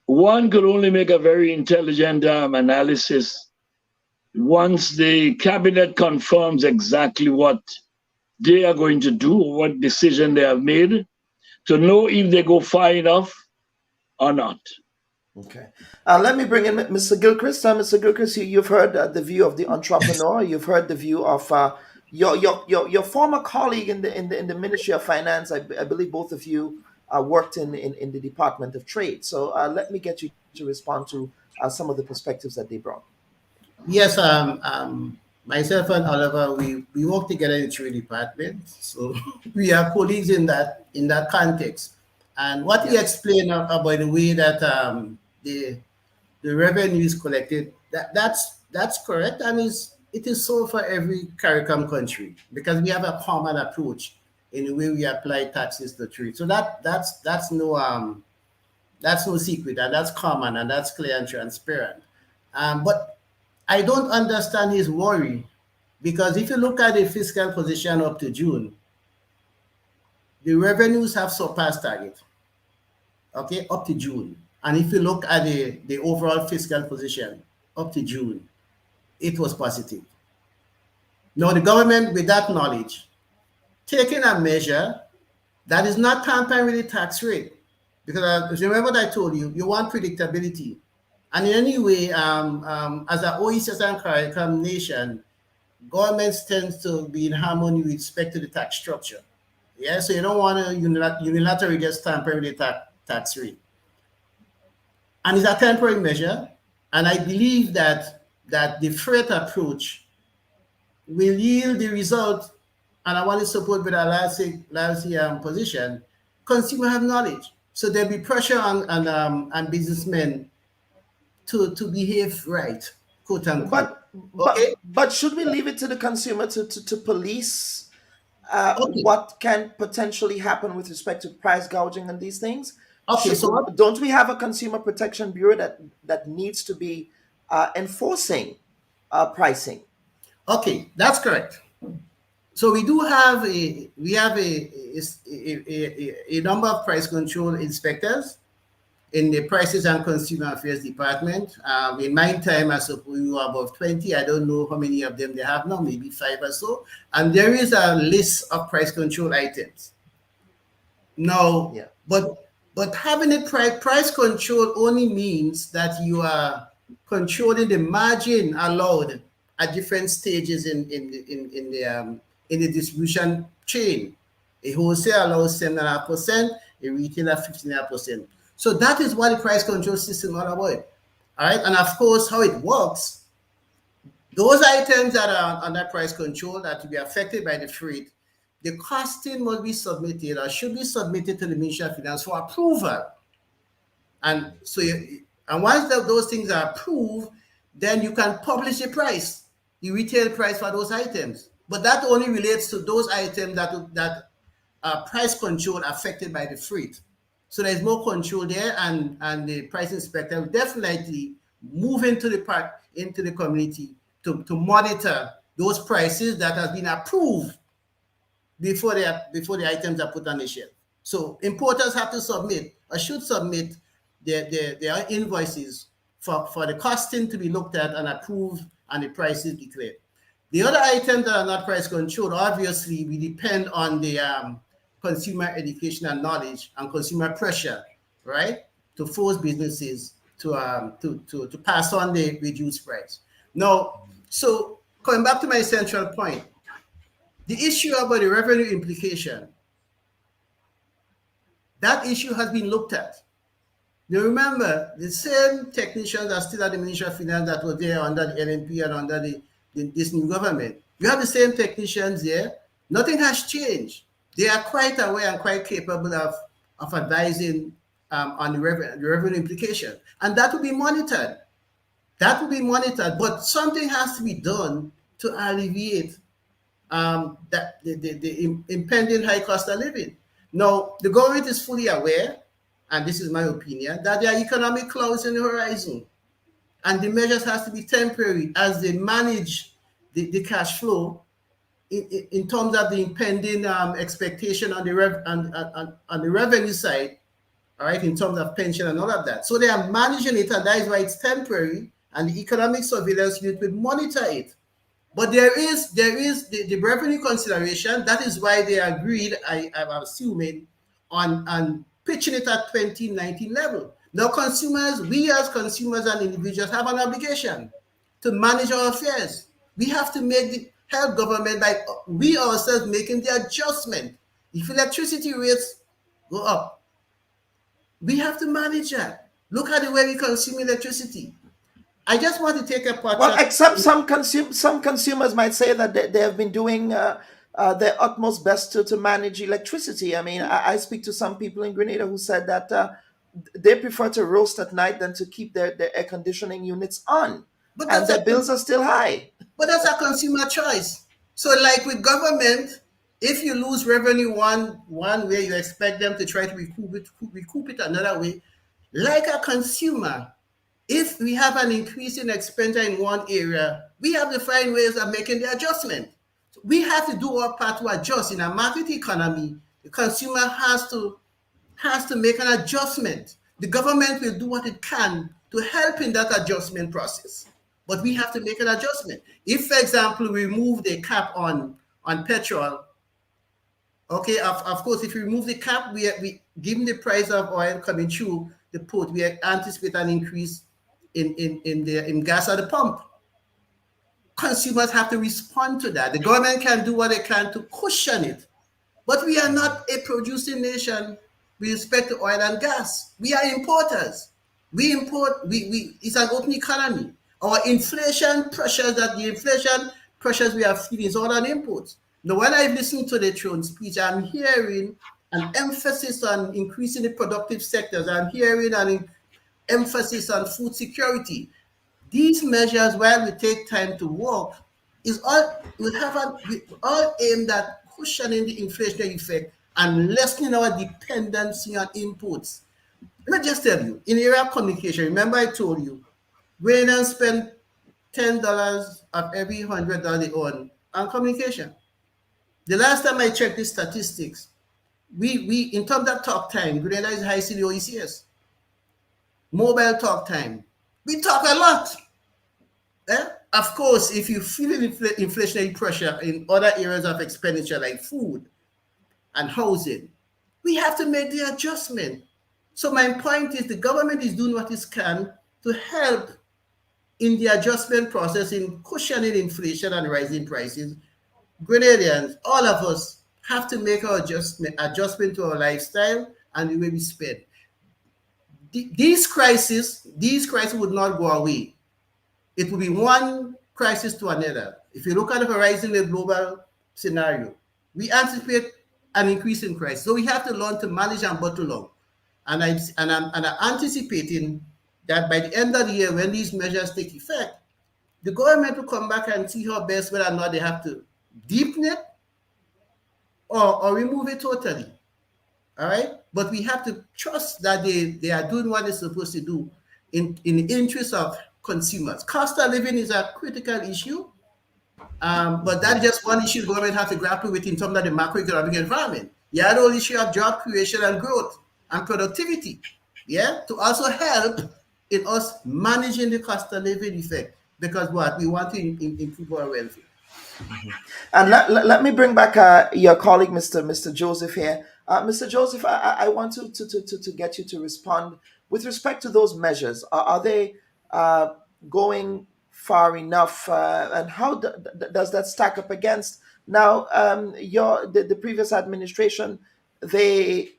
Speaker 8: one could only make a very intelligent analysis once the cabinet confirms exactly what they are going to do, what decision they have made, to know if they go far enough or not.
Speaker 1: Okay. Let me bring in Mr. Gilchrist. Mr. Gilchrist, you've heard the view of the entrepreneur. You've heard the view of your former colleague in the Ministry of Finance. I believe both of you worked in the Department of Trade. So let me get you to respond to some of the perspectives that they brought.
Speaker 6: Yes, myself and Oliver, we work together in the trade department, so we are colleagues in that context. And what he explained about the way that the revenue is collected, that's correct, and it is so for every CARICOM country, because we have a common approach in the way we apply taxes to trade. So that's no secret, and that's common, and that's clear and transparent. But I don't understand his worry, because if you look at the fiscal position up to June, the revenues have surpassed target. Okay, up to June. And if you look at the overall fiscal position up to June, it was positive. Now, the government, with that knowledge, taking a measure that is not tampering with the tax rate, because remember what I told you, you want predictability. And in any way, as an OECD and CARICOM nation, governments tend to be in harmony with respect to the tax structure. Yeah, so you don't want to unilaterally just tamper with the tax rate. And it's a temporary measure. And I believe that the freight approach will yield the result. And I want to support with our last position. Consumers have knowledge, so there'll be pressure on businessmen to behave right, quote unquote.
Speaker 1: But should we leave it to the consumer to police what can potentially happen with respect to price gouging and these things?
Speaker 6: Okay,
Speaker 1: don't we have a Consumer Protection Bureau that needs to be enforcing pricing?
Speaker 6: Okay, that's correct. So we do have a number of price control inspectors in the Prices and Consumer Affairs Department. In my time, I suppose we were above 20. I don't know how many of them they have now, maybe 5 or so. And there is a list of price control items. Now, but having a price control only means that you are controlling the margin allowed at different stages in the distribution chain. A wholesale allows 7.5%, a retailer 15.5%. So that is what the price control system is all about. All right, and of course, how it works, those items that are under price control that will be affected by the freight, the costing must be submitted or should be submitted to the Ministry of Finance for approval. And so, once those things are approved, then you can publish a price, the retail price for those items. But that only relates to those items that are price control affected by the freight. So there's more control there, and the price inspector will definitely move into the community to monitor those prices that have been approved before the items are put on the shelf. So importers have to submit or should submit their invoices for the costing to be looked at and approved and the prices declared. The other items that are not price controlled, obviously, we depend on the consumer education and knowledge and consumer pressure, right, to force businesses to pass on the reduced price. Now, so coming back to my central point, the issue about the revenue implication, that issue has been looked at. You remember, the same technicians are still at the Ministry of Finance that were there under the LNP and under this new government. You have the same technicians there. Nothing has changed. They are quite aware and quite capable of advising on the revenue implication. And that will be monitored. That will be monitored, but something has to be done to alleviate the impending high cost of living. Now, the government is fully aware, and this is my opinion, that there are economic clouds in the horizon, and the measures has to be temporary as they manage the cash flow in terms of the impending expectation on the revenue side, all right, in terms of pension and all of that. So they are managing it, and that is why it's temporary, and the economic surveillance unit will monitor it. But there is the revenue consideration. That is why they agreed, I'm assuming, on pitching it at 2019 level. Now, we as consumers and individuals have an obligation to manage our affairs. We have to help government by we ourselves making the adjustment. If electricity rates go up, we have to manage that. Look at the way we consume electricity. I just want to take a part.
Speaker 1: Well, except some consumers might say that they have been doing their utmost best to manage electricity. I mean, I speak to some people in Grenada who said that they prefer to roast at night than to keep their air conditioning units on, and their bills are still high.
Speaker 6: But that's a consumer choice. So, like with government, if you lose revenue one way, you expect them to try to recoup it another way. Like a consumer, if we have an increase in expenditure in one area, we have to find ways of making the adjustment. So we have to do our part to adjust. In a market economy, the consumer has to make an adjustment. The government will do what it can to help in that adjustment process. But we have to make an adjustment. If, for example, we remove the cap on petrol, okay, of course, if we remove the cap, we given the price of oil coming through the port, we anticipate an increase in gas at the pump. Consumers have to respond to that. The government can do what they can to cushion it. But we are not a producing nation with respect to oil and gas. We are importers. We import, it's an open economy. Our inflation pressures we are feeling is all on imports. Now, when I listen to the throne speech, I'm hearing an emphasis on increasing the productive sectors. I'm hearing an emphasis on food security. These measures, while we take time to work, is all aimed at cushioning the inflationary effect and lessening our dependency on inputs. Let me just tell you, in the area of communication, remember I told you, Grenadians spend $10 of every $100 they earn on communication. The last time I checked the statistics, we in terms of talk time, Grenada is high in the OECS. Mobile talk time, we talk a lot. Of course, if you feel inflationary pressure in other areas of expenditure like food and housing, we have to make the adjustment. So my point is the government is doing what it can to help in the adjustment process in cushioning inflation and rising prices. Grenadians, all of us, have to make our adjustment to our lifestyle and the way we spend. These crises would not go away. It will be one crisis to another. If you look at the horizon in the global scenario, we anticipate an increase in crisis. So we have to learn to manage and bottle up. And I'm anticipating that by the end of the year, when these measures take effect, the government will come back and see how best whether or not they have to deepen it or remove it totally. All right? But we have to trust that they are doing what they're supposed to do in the interest of consumers. Cost of living is a critical issue, but that's just one issue the government has to grapple with in terms of the macroeconomic environment. You have the whole issue of job creation and growth and productivity, to also help in us managing the cost of living effect, because we want to improve our welfare.
Speaker 1: Mm-hmm. And let me bring back your colleague, Mr. Joseph here. Mr. Joseph, I want to get you to respond with respect to those measures. Are they going far enough, and how does that stack up against now the previous administration? They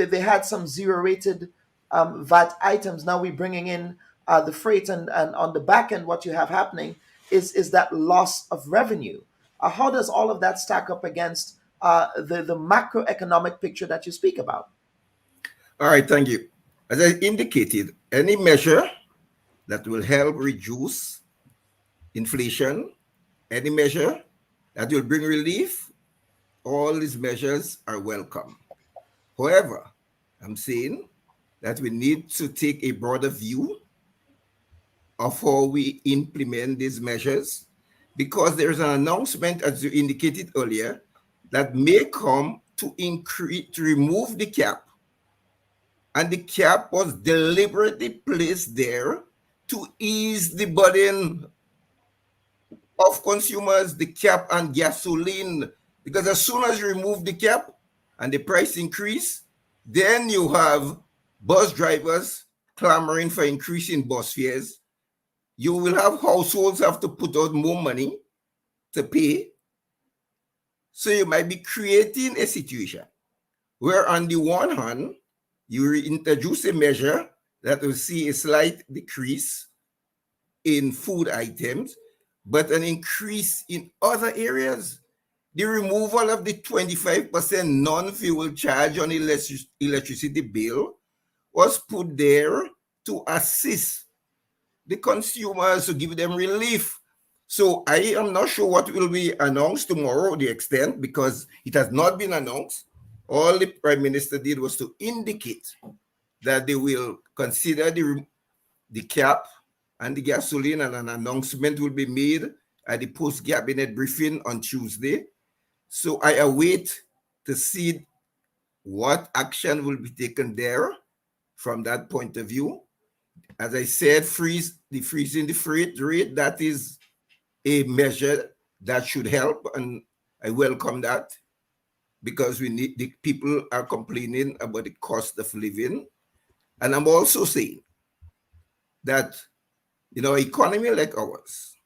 Speaker 1: had some zero-rated VAT items. Now we're bringing in the freight, and on the back end, what you have happening is that loss of revenue. How does all of that stack up against the macroeconomic picture that you speak about?
Speaker 7: All right, thank you. As I indicated, any measure that will help reduce inflation, any measure that will bring relief, all these measures are welcome. However, I'm saying that we need to take a broader view of how we implement these measures, because there's an announcement, as you indicated earlier, that may come to remove the cap. And the cap was deliberately placed there to ease the burden of consumers, the cap on gasoline, because as soon as you remove the cap and the price increase, then you have bus drivers clamoring for increasing bus fares. You will have households have to put out more money to pay. So you might be creating a situation where on the one hand, you introduce a measure that will see a slight decrease in food items, but an increase in other areas. The removal of the 25% non-fuel charge on electricity bill was put there to assist the consumers, to give them relief. So I am not sure what will be announced tomorrow, the extent, because it has not been announced. All the Prime Minister did was to indicate that they will consider the cap and the gasoline, and an announcement will be made at the post-cabinet briefing on Tuesday. So I await to see what action will be taken there from that point of view. As I said, freezing the freight rate, that is a measure that should help, and I welcome that, because the people are complaining about the cost of living. And I'm also saying that, economy like ours,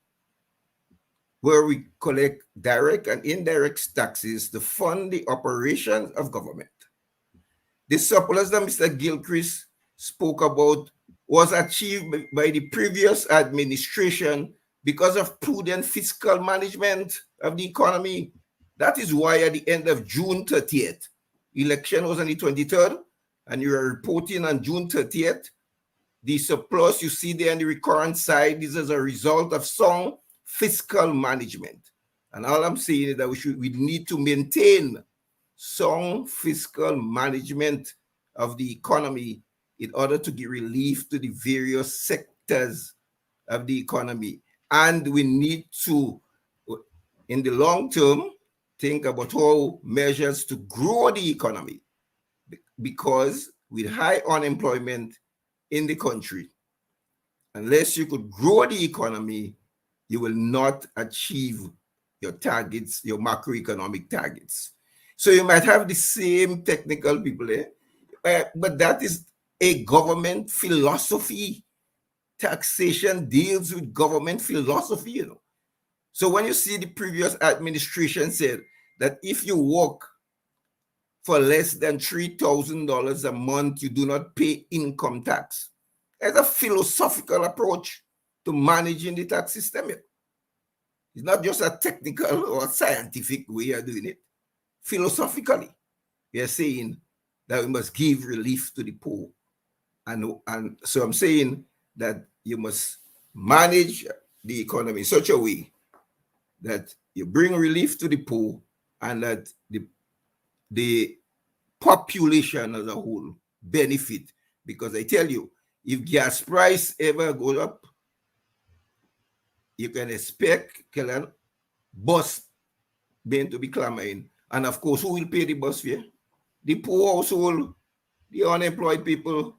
Speaker 7: where we collect direct and indirect taxes to fund the operations of government, the surplus that Mr. Gilchrist spoke about was achieved by the previous administration because of prudent fiscal management of the economy. That is why at the end of June 30th, election was on the 23rd, and you are reporting on June 30th, the surplus you see there on the recurrent side is as a result of sound fiscal management. And all I'm saying is that we need to maintain sound fiscal management of the economy in order to give relief to the various sectors of the economy. And we need to, in the long term, think about how measures to grow the economy, because with high unemployment in the country, unless you could grow the economy, you will not achieve your targets, your macroeconomic targets. So you might have the same technical people there, but that is a government philosophy. Taxation deals with government philosophy, So when you see the previous administration said that if you work for less than $3,000 a month, you do not pay income tax. It's a philosophical approach to managing the tax system. It's not just a technical or scientific way of doing it. Philosophically, we are saying that we must give relief to the poor. And so I'm saying that you must manage the economy in such a way that you bring relief to the poor, and that the population as a whole benefit. Because I tell you, if gas price ever goes up, you can expect bus being to be clamoring. And of course, who will pay the bus fare? The poor household, the unemployed people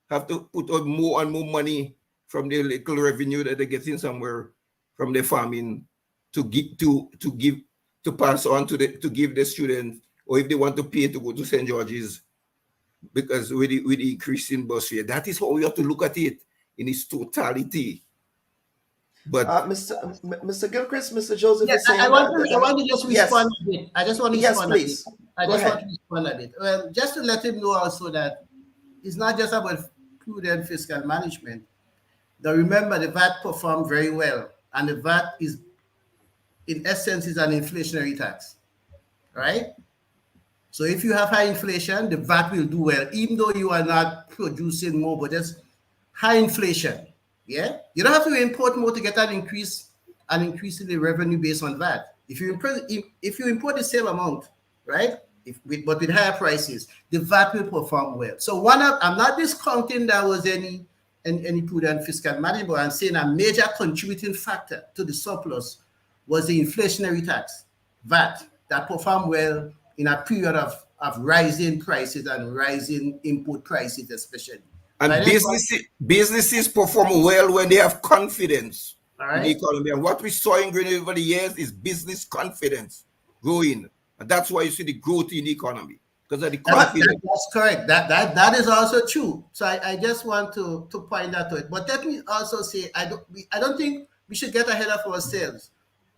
Speaker 7: have to put out more and more money from the little revenue that they're getting somewhere from their farming to pass on to give the students, or if they want to pay to go to St. George's, because with the increase in bus fare. That is how we have to look at it in its totality. But
Speaker 1: Mr. Gilchrist, Mr. Joseph
Speaker 6: yes,
Speaker 1: is saying
Speaker 6: I want to just respond a bit. I just want to respond
Speaker 1: please.
Speaker 6: a bit. Well, just to let him know also that it's not just about prudent fiscal management. Now remember, the VAT performed very well, and the VAT is, in essence, is an inflationary tax, right? So if you have high inflation, the VAT will do well, even though you are not producing more, but there's high inflation. Yeah, you don't have to import more to get an increase in the revenue based on VAT. If you import the same amount, right? But with higher prices, the VAT will perform well. So I'm not discounting there was any prudent fiscal management, but I'm saying a major contributing factor to the surplus was the inflationary tax, VAT, that performed well in a period of rising prices and rising input prices, especially.
Speaker 7: And businesses perform well when they have confidence in the economy. And what we saw in Grenada over the years is business confidence growing. And that's why you see the growth in the economy. because of the
Speaker 6: That's correct. That is also true. So I just want to point that to it. But let me also say I don't think we should get ahead of ourselves.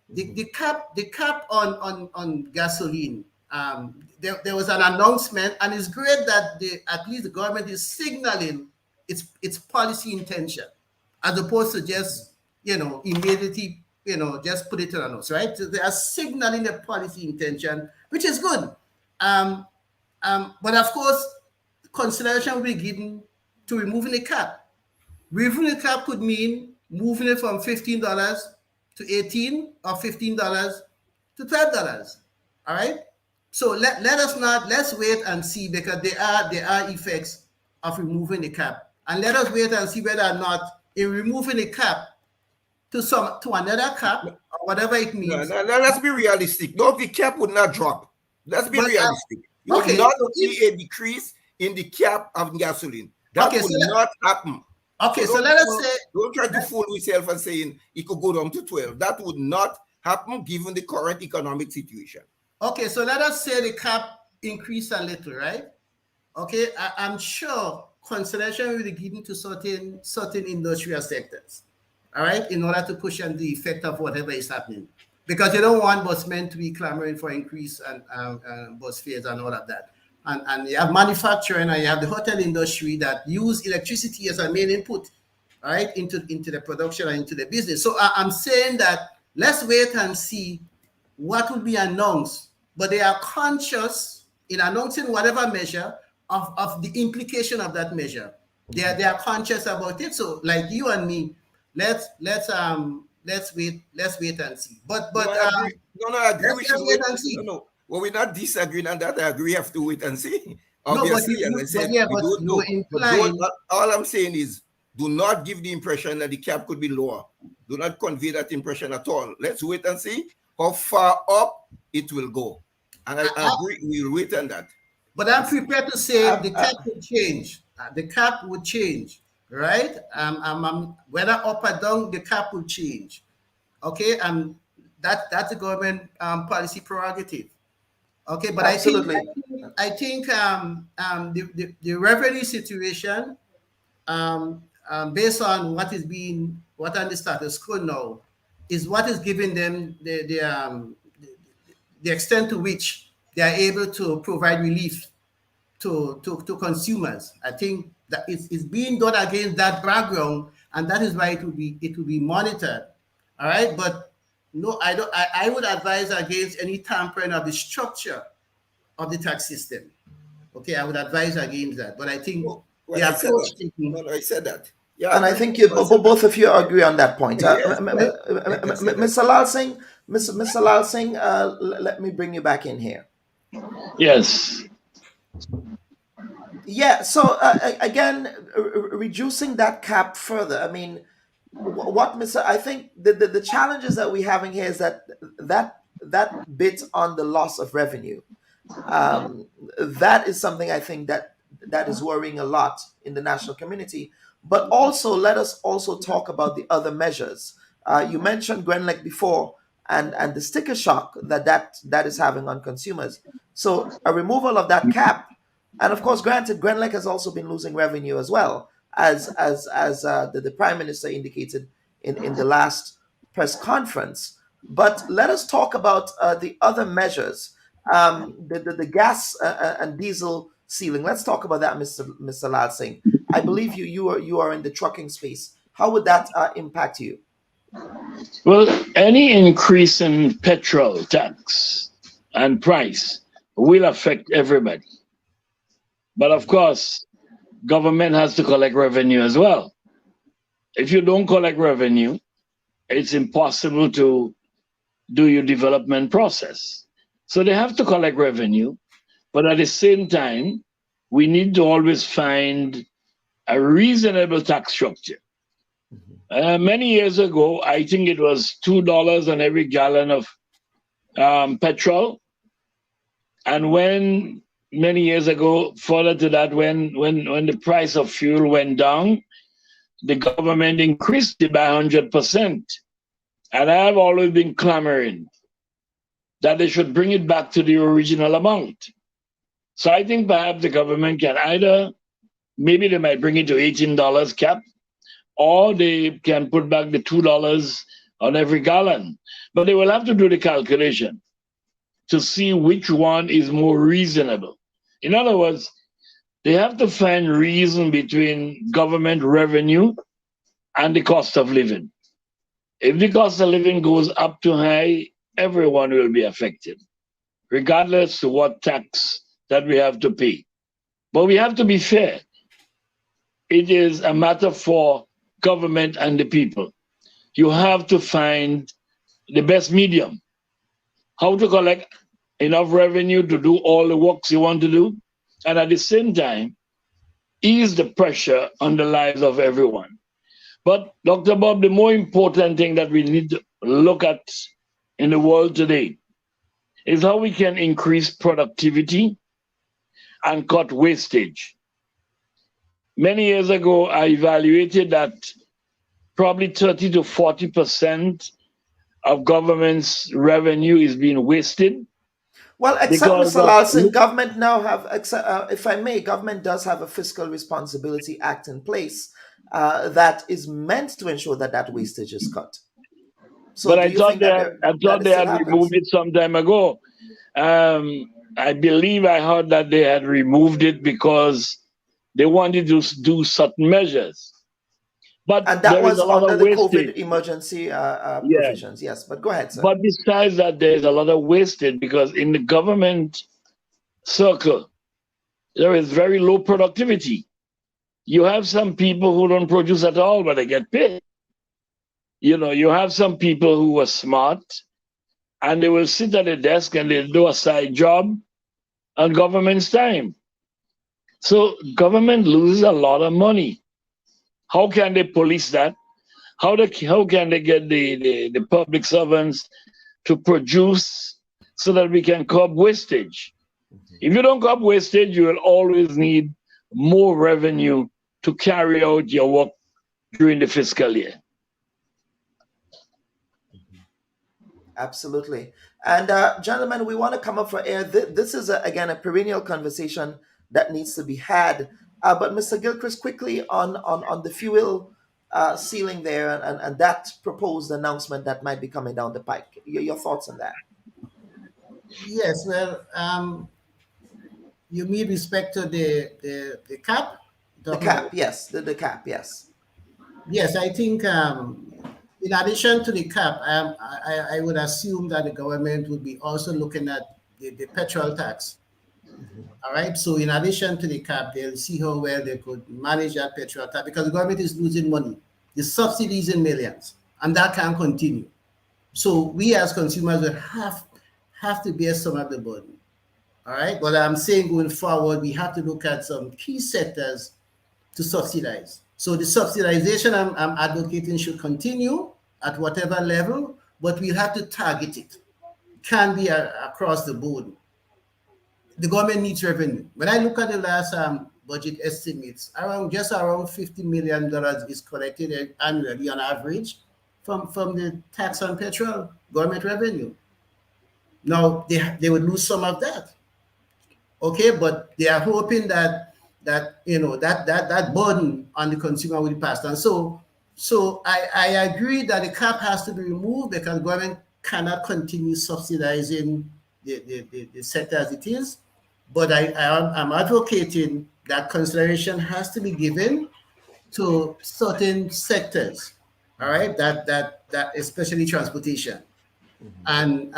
Speaker 6: The cap on gasoline. There was an announcement, and it's great that at least the government is signaling its policy intention, as opposed to just immediately just put it on us, right? So they are signaling the policy intention, which is good. But of course, consideration will be given to removing the cap. Removing the cap could mean moving it from $15 to $18 or $15 to $12. All right. So let's wait and see, because there are effects of removing the cap, and let us wait and see whether or not in removing the cap to another cap or whatever it means.
Speaker 7: No, let's be realistic. No, the cap would not drop. Let's be realistic. You
Speaker 6: okay,
Speaker 7: would not
Speaker 6: so
Speaker 7: see a decrease in the cap of gasoline. That would not happen.
Speaker 6: Okay, so let us say,
Speaker 7: don't try to fool yourself and saying it could go down to 12. That would not happen given the current economic situation.
Speaker 6: Okay, so let us say the cap increase a little, right? Okay, I'm sure consideration will be given to certain industrial sectors, all right, in order to cushion the effect of whatever is happening, because you don't want busmen to be clamoring for increase and bus fares and all of that. And you have manufacturing and you have the hotel industry that use electricity as a main input, all right, into the production and into the business. So I'm saying that let's wait and see what will be announced, but they are conscious in announcing whatever measure of the implication of that measure. They are conscious about it. So like you and me, let's wait and see. But
Speaker 7: I agree.
Speaker 6: We should wait and see.
Speaker 7: No. Well, we're not disagreeing on that. I agree. We have to wait and see.
Speaker 6: Obviously,
Speaker 7: all I'm saying is, do not give the impression that the cap could be lower. Do not convey that impression at all. Let's wait and see how far up it will go. And I agree. We'll wait on that.
Speaker 6: But I'm prepared to say the cap would change. The cap would change, right? Whether up or down, the cap will change. Okay, that's the government policy prerogative. Okay, but absolutely. I think the revenue situation, based on what on the status quo now, is what is giving them the extent to which they are able to provide relief to consumers. I think that it's being done against that background, and that is why it will be monitored. All right, but no, I would advise against any tampering of the structure of the tax system. Okay, I would advise against that. But I think the approach taken.
Speaker 7: I said that. Yeah,
Speaker 1: and I think both of you agree on that point. Mr. Lal Singh, let me bring you back in here.
Speaker 8: Yes.
Speaker 1: Yeah. So again, reducing that cap further. I mean, I think the challenges that we're having here is that bit on the loss of revenue. That is something I think that is worrying a lot in the national community. But also, let us also talk about the other measures. You mentioned Grenlec before, and the sticker shock that is having on consumers. So a removal of that cap, and of course, granted, Grenlec has also been losing revenue as well, as the Prime Minister indicated in the last press conference. But let us talk about the other measures, the gas and diesel ceiling. Let's talk about that, Mr. Lal Singh. I believe you are in the trucking space. How would that impact you?
Speaker 8: Well, any increase in petrol tax and price will affect everybody. But of course, government has to collect revenue as well. If you don't collect revenue, it's impossible to do your development process. So they have to collect revenue, but at the same time, we need to always find a reasonable tax structure. Many years ago, I think it was $2 on every gallon of petrol. And when many years ago, further to that, when the price of fuel went down, the government increased it by 100%. And I have always been clamoring that they should bring it back to the original amount. So I think perhaps the government can either, maybe they might bring it to $18 cap, or they can put back the $2 on every gallon. But they will have to do the calculation to see which one is more reasonable. In other words, they have to find reason between government revenue and the cost of living. If the cost of living goes up too high, everyone will be affected, regardless of what tax that we have to pay. But we have to be fair. It is a matter for government and the people. You have to find the best medium. How to collect enough revenue to do all the works you want to do, and at the same time, ease the pressure on the lives of everyone. But Dr. Bob, the more important thing that we need to look at in the world today is how we can increase productivity and cut wastage. Many years ago, I evaluated that probably 30 to 40% of government's revenue is being wasted.
Speaker 1: Well, except
Speaker 8: Because
Speaker 1: Mr.
Speaker 8: of-
Speaker 1: Larson, government now have, if I may, government does have a Fiscal Responsibility Act in place that is meant to ensure that that wastage is cut. So
Speaker 8: But
Speaker 1: do
Speaker 8: I
Speaker 1: you
Speaker 8: thought
Speaker 1: think
Speaker 8: they
Speaker 1: that
Speaker 8: had,
Speaker 1: there,
Speaker 8: I
Speaker 1: that
Speaker 8: thought
Speaker 1: it
Speaker 8: they
Speaker 1: still
Speaker 8: had
Speaker 1: happens?
Speaker 8: removed it some time ago. I believe I heard that they had removed it because they wanted to do certain measures. But
Speaker 1: And that
Speaker 8: there is
Speaker 1: was
Speaker 8: a lot
Speaker 1: under
Speaker 8: of
Speaker 1: the
Speaker 8: wastage.
Speaker 1: COVID emergency
Speaker 8: Yeah.
Speaker 1: provisions. Yes, but go ahead, sir.
Speaker 8: But besides that, there's a lot of wastage because in the government circle, there is very low productivity. You have some people who don't produce at all, but they get paid. You know, you have some people who are smart and they will sit at a desk and they do a side job on government's time. So government loses a lot of money. How can they police that? How can they get the public servants to produce so that we can curb wastage? If you don't curb wastage, you will always need more revenue to carry out your work during the fiscal year.
Speaker 1: Absolutely. And gentlemen, we want to come up for air. This is, again, a perennial conversation that needs to be had. But Mr. Gilchrist, quickly on the fuel ceiling there and that proposed announcement that might be coming down the pike. Your thoughts on that?
Speaker 6: Yes, well, you mean respect to the cap?
Speaker 1: The cap, yes. The cap, yes.
Speaker 6: Yes, I think in addition to the cap, I would assume that the government would be also looking at the petrol tax. All right. So in addition to the cap, they'll see how well they could manage that petrol tax because the government is losing money. The subsidies in millions, and that can't continue. So we as consumers will have to bear some of the burden. All right. But I'm saying going forward, we have to look at some key sectors to subsidize. So the subsidization I'm advocating should continue at whatever level, but we have to target it. Can be across the board. The government needs revenue. When I look at the last budget estimates, around $50 million is collected annually on average from the tax on petrol, government revenue. Now they would lose some of that. Okay, but they are hoping that that burden on the consumer will be passed on. So I agree that the cap has to be removed because government cannot continue subsidizing the sector as it is. But I'm advocating that consideration has to be given to certain sectors, all right, that especially transportation and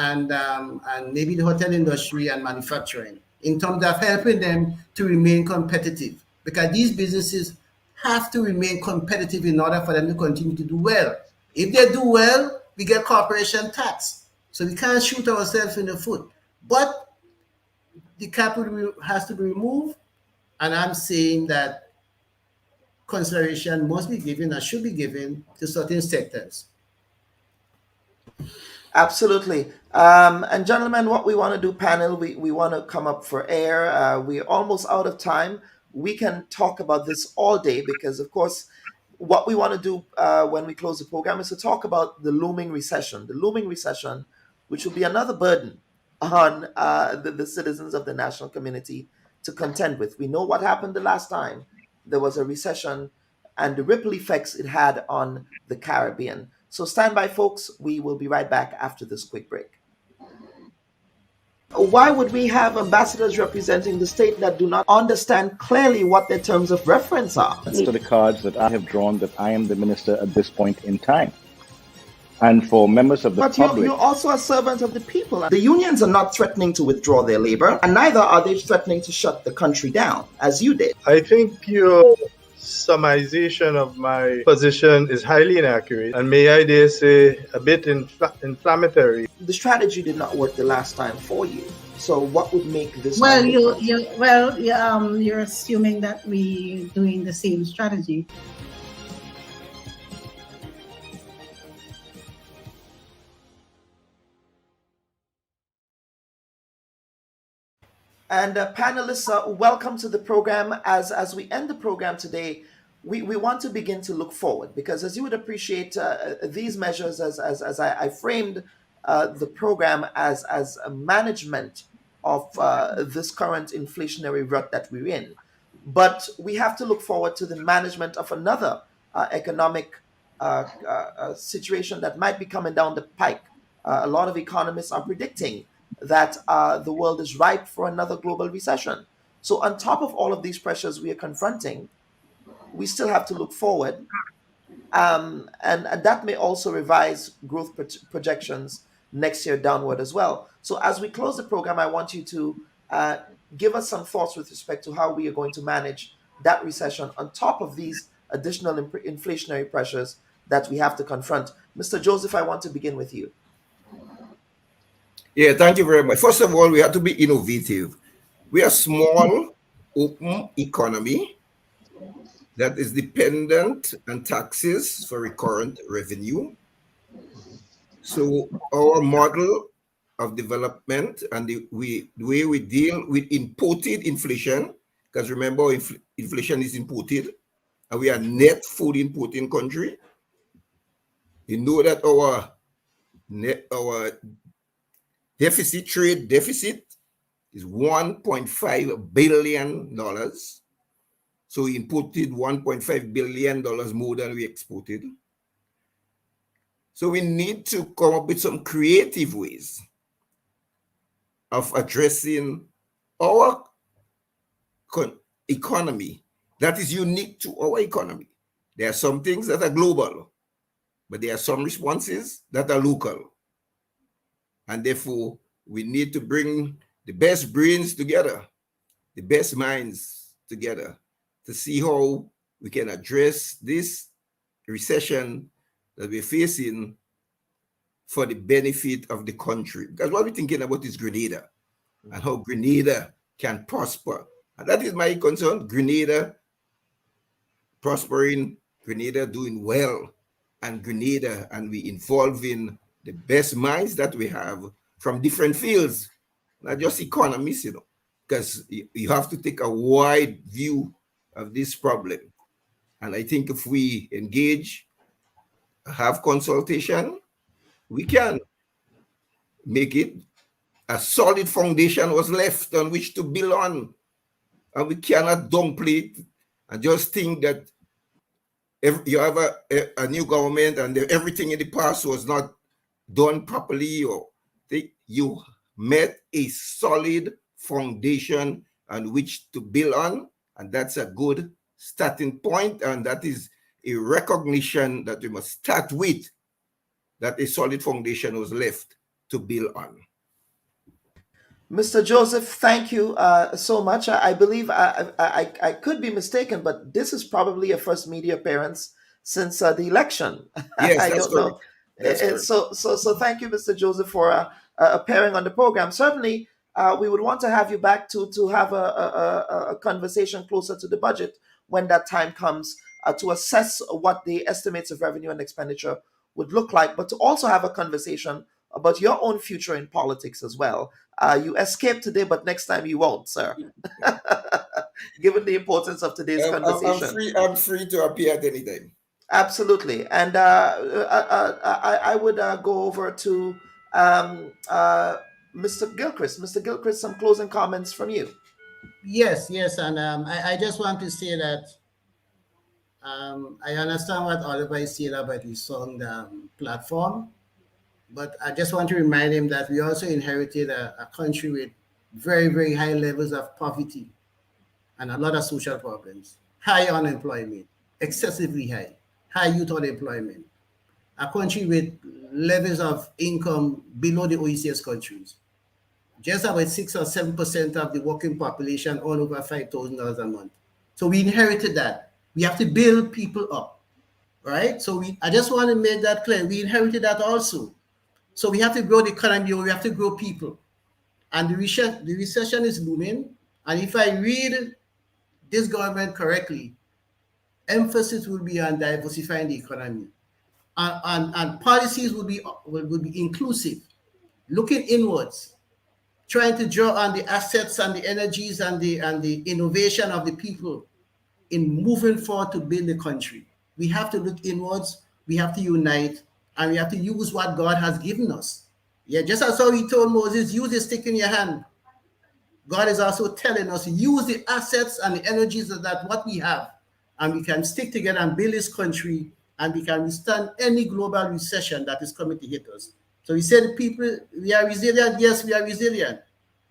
Speaker 6: maybe the hotel industry and manufacturing in terms of helping them to remain competitive because these businesses have to remain competitive in order for them to continue to do well. If they do well, we get corporation tax. So we can't shoot ourselves in the foot. But the capital has to be removed. And I'm saying that consideration must be given and should be given to certain sectors.
Speaker 1: Absolutely. And gentlemen, what we want to do, panel, we want to come up for air. We're almost out of time. We can talk about this all day because, of course, what we want to do when we close the program is to talk about the looming recession, which will be another burden on the citizens of the national community to contend with. We know what happened the last time there was a recession and the ripple effects it had on the Caribbean. So stand by, folks. We will be right back after this quick break. Why would we have ambassadors representing the state that do not understand clearly what their terms of reference are?
Speaker 9: To the cards that I have drawn that I am the minister at this point in time. And for members of the public...
Speaker 1: But you're also a servant of the people. The unions are not threatening to withdraw their labor, and neither are they threatening to shut the country down, as you did.
Speaker 10: I think your summarization of my position is highly inaccurate, and may I dare say a bit inflammatory.
Speaker 1: The strategy did not work the last time for you. So what would make this?
Speaker 11: Well, you're assuming that we're doing the same strategy.
Speaker 1: And panelists, welcome to the program. As we end the program today, we want to begin to look forward, because as you would appreciate, these measures, as I framed the program as a management of this current inflationary rut that we're in. But we have to look forward to the management of another economic situation that might be coming down the pike. A lot of economists are predicting that the world is ripe for another global recession. So on top of all of these pressures we are confronting, we still have to look forward. And that may also revise growth projections next year downward as well. So as we close the program, I want you to give us some thoughts with respect to how we are going to manage that recession on top of these additional inflationary pressures that we have to confront. Mr. Joseph, I want to begin with you.
Speaker 7: Yeah, thank you very much. First of all, we have to be innovative. We are a small, open economy that is dependent on taxes for recurrent revenue. So our model of development and the way we deal with imported inflation, because remember, inflation is imported, and we are net food importing country. You know that our trade deficit is $1.5 billion. So we imported $1.5 billion more than we exported. So we need to come up with some creative ways of addressing our economy that is unique to our economy. There are some things that are global, but there are some responses that are local. And therefore, we need to bring the best brains together, the best minds together to see how we can address this recession that we're facing for the benefit of the country. Because what we're thinking about is Grenada and how Grenada can prosper. And that is my concern. Grenada prospering, Grenada doing well, and Grenada, and we involving the best minds that we have from different fields, not just economists, because you have to take a wide view of this problem. And I think if we engage, have consultation, we can make it a solid foundation was left on which to build on. And we cannot downplay it and just think that if you have a new government and everything in the past was not done properly, or you met a solid foundation on which to build on, and that's a good starting point, and that is a recognition that we must start with, that a solid foundation was left to build on.
Speaker 1: Mr. Joseph, thank you so much. I believe I could be mistaken, but this is probably your first media appearance since the election.
Speaker 7: Yes,
Speaker 1: I
Speaker 7: that's
Speaker 1: don't
Speaker 7: correct.
Speaker 1: know.
Speaker 7: That's correct.
Speaker 1: So thank you, Mr. Joseph, for appearing on the program. Certainly, we would want to have you back to have a conversation closer to the budget when that time comes, to assess what the estimates of revenue and expenditure would look like, but to also have a conversation about your own future in politics as well. You escaped today, but next time you won't, sir. Given the importance of today's conversation.
Speaker 7: I'm free to appear at any time.
Speaker 1: Absolutely. And I would go over to Mr. Gilchrist. Mr. Gilchrist, some closing comments from you.
Speaker 6: Yes, yes, and I just want to say that I understand what Oliver is saying about his song platform, but I just want to remind him that we also inherited a country with very, very high levels of poverty and a lot of social problems, high unemployment, excessively high youth unemployment, a country with levels of income below the OECS countries. Just about 6 or 7% of the working population earn over $5,000 a month. So we inherited that. We have to build people up, right? So I just want to make that clear. We inherited that also. So we have to grow the economy, we have to grow people. And the recession is looming. And if I read this government correctly, emphasis will be on diversifying the economy. And policies will be inclusive, looking inwards, trying to draw on the assets and the energies and the innovation of the people in moving forward to build the country. We have to look inwards, we have to unite, and we have to use what God has given us. Yeah, just as how he told Moses, use the stick in your hand. God is also telling us, use the assets and the energies of that what we have, and we can stick together and build this country, and we can withstand any global recession that is coming to hit us. So he said, people, we are resilient. Yes, we are resilient.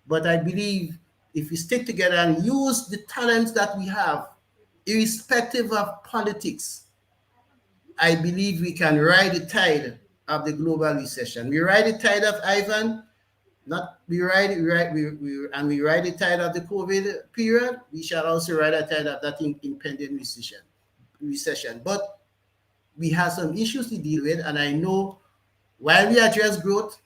Speaker 6: But I believe if we stick together and use the talents that we have, irrespective of politics, I believe we can ride the tide of the global recession. We ride the tide of Ivan, we ride the tide of the COVID period. We shall also ride the tide of that impending recession. But we have some issues to deal with, and I know while we address growth,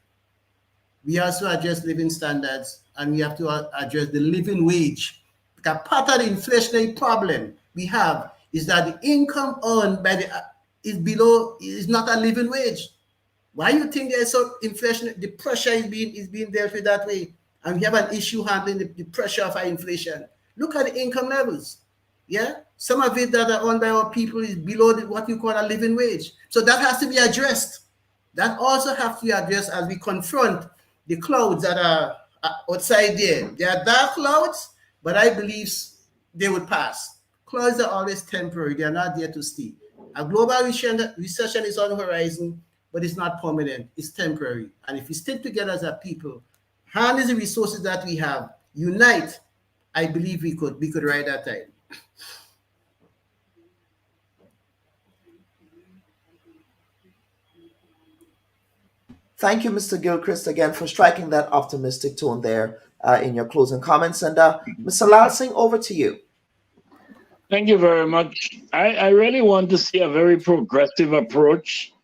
Speaker 6: we also address living standards, and we have to address the living wage. Because part of the inflationary problem we have is that the income earned by is not a living wage. Why do you think there's so inflation? The pressure is being dealt with that way, and we have an issue handling the pressure of our inflation. Look at the income levels. Yeah, some of it that are owned by our people is below what you call a living wage. So that has to be addressed. That also has to be addressed as we confront the clouds that are outside there. They are dark clouds, but I believe they would pass. Clouds are always temporary. They are not there to stay. A global recession is on the horizon, but it's not permanent. It's temporary. And if we stick together as a people, harness the resources that we have, unite, I believe we could ride that tide.
Speaker 1: Thank you, Mr. Gilchrist, again for striking that optimistic tone there in your closing comments. And Mr. Lalsing, over to you.
Speaker 8: Thank you very much. I really want to see a very progressive approach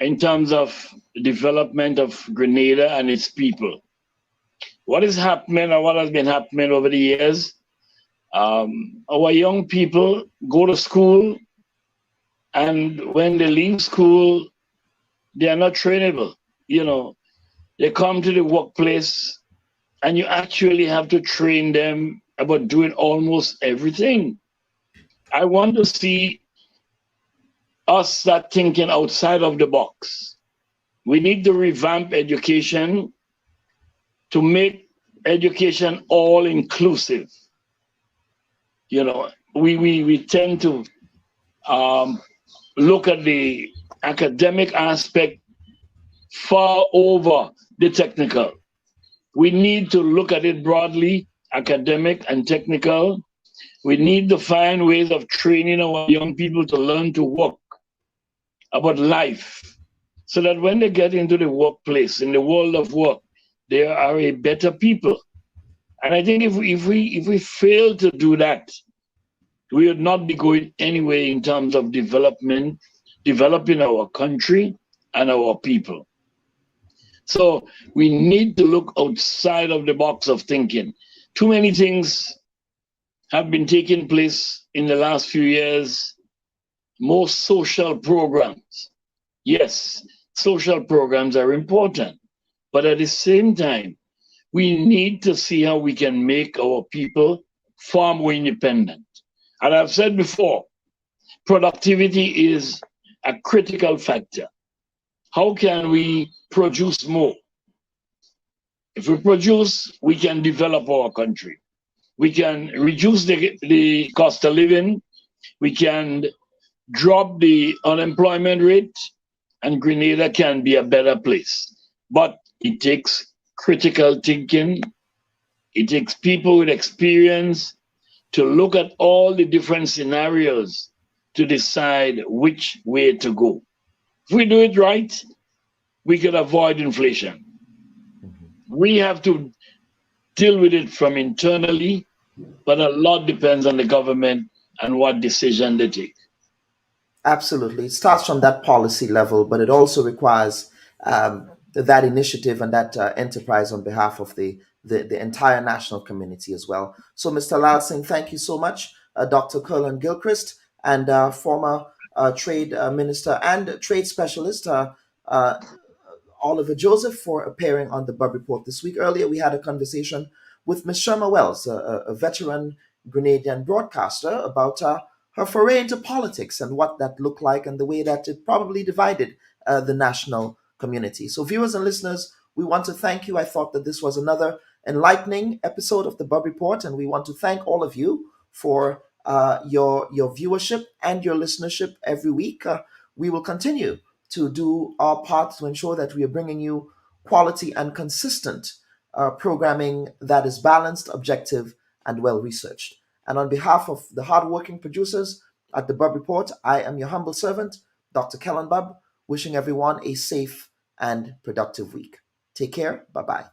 Speaker 8: in terms of the development of Grenada and its people. What is happening or what has been happening over the years, our young people go to school, and when they leave school, they are not trainable. You know, they come to the workplace and you actually have to train them about doing almost everything. I want to see us start thinking outside of the box. We need to revamp education to make education all inclusive. You know, we tend to look at the academic aspect far over the technical. We need to look at it broadly, academic and technical. We need to find ways of training our young people to learn to work, about life, so that when they get into the workplace, in the world of work, they are a better people. And I think if we fail to do that, we would not be going anywhere in terms of developing our country and our people. So we need to look outside of the box of thinking. Too many things have been taking place in the last few years. More social programs. Yes, social programs are important, but at the same time, we need to see how we can make our people far more independent. And I've said before, productivity is a critical factor. How can we produce more? If we produce, we can develop our country. We can reduce the cost of living. We can drop the unemployment rate, and Grenada can be a better place. But it takes critical thinking. It takes people with experience to look at all the different scenarios to decide which way to go. If we do it right, we could avoid inflation. We have to deal with it from internally, but a lot depends on the government and what decision they take.
Speaker 1: Absolutely. It starts from that policy level, but it also requires that initiative and that enterprise on behalf of the entire national community as well. So, Mr. Lal Singh, thank you so much. Dr. Curlin Gilchrist and former trade minister and trade specialist Oliver Joseph for appearing on the Bubb Report this week. Earlier, we had a conversation with Ms. Shirma Wells, a veteran Grenadian broadcaster, about her foray into politics and what that looked like and the way that it probably divided the national community. So, viewers and listeners, we want to thank you. I thought that this was another enlightening episode of the Bubb Report, and we want to thank all of you for your viewership and your listenership every week. We will continue to do our part to ensure that we are bringing you quality and consistent programming that is balanced, objective, and well researched. And on behalf of the hardworking producers at the Bubb Report, I am your humble servant, Dr. Kellen Bubb, wishing everyone a safe and productive week. Take care. Bye-bye.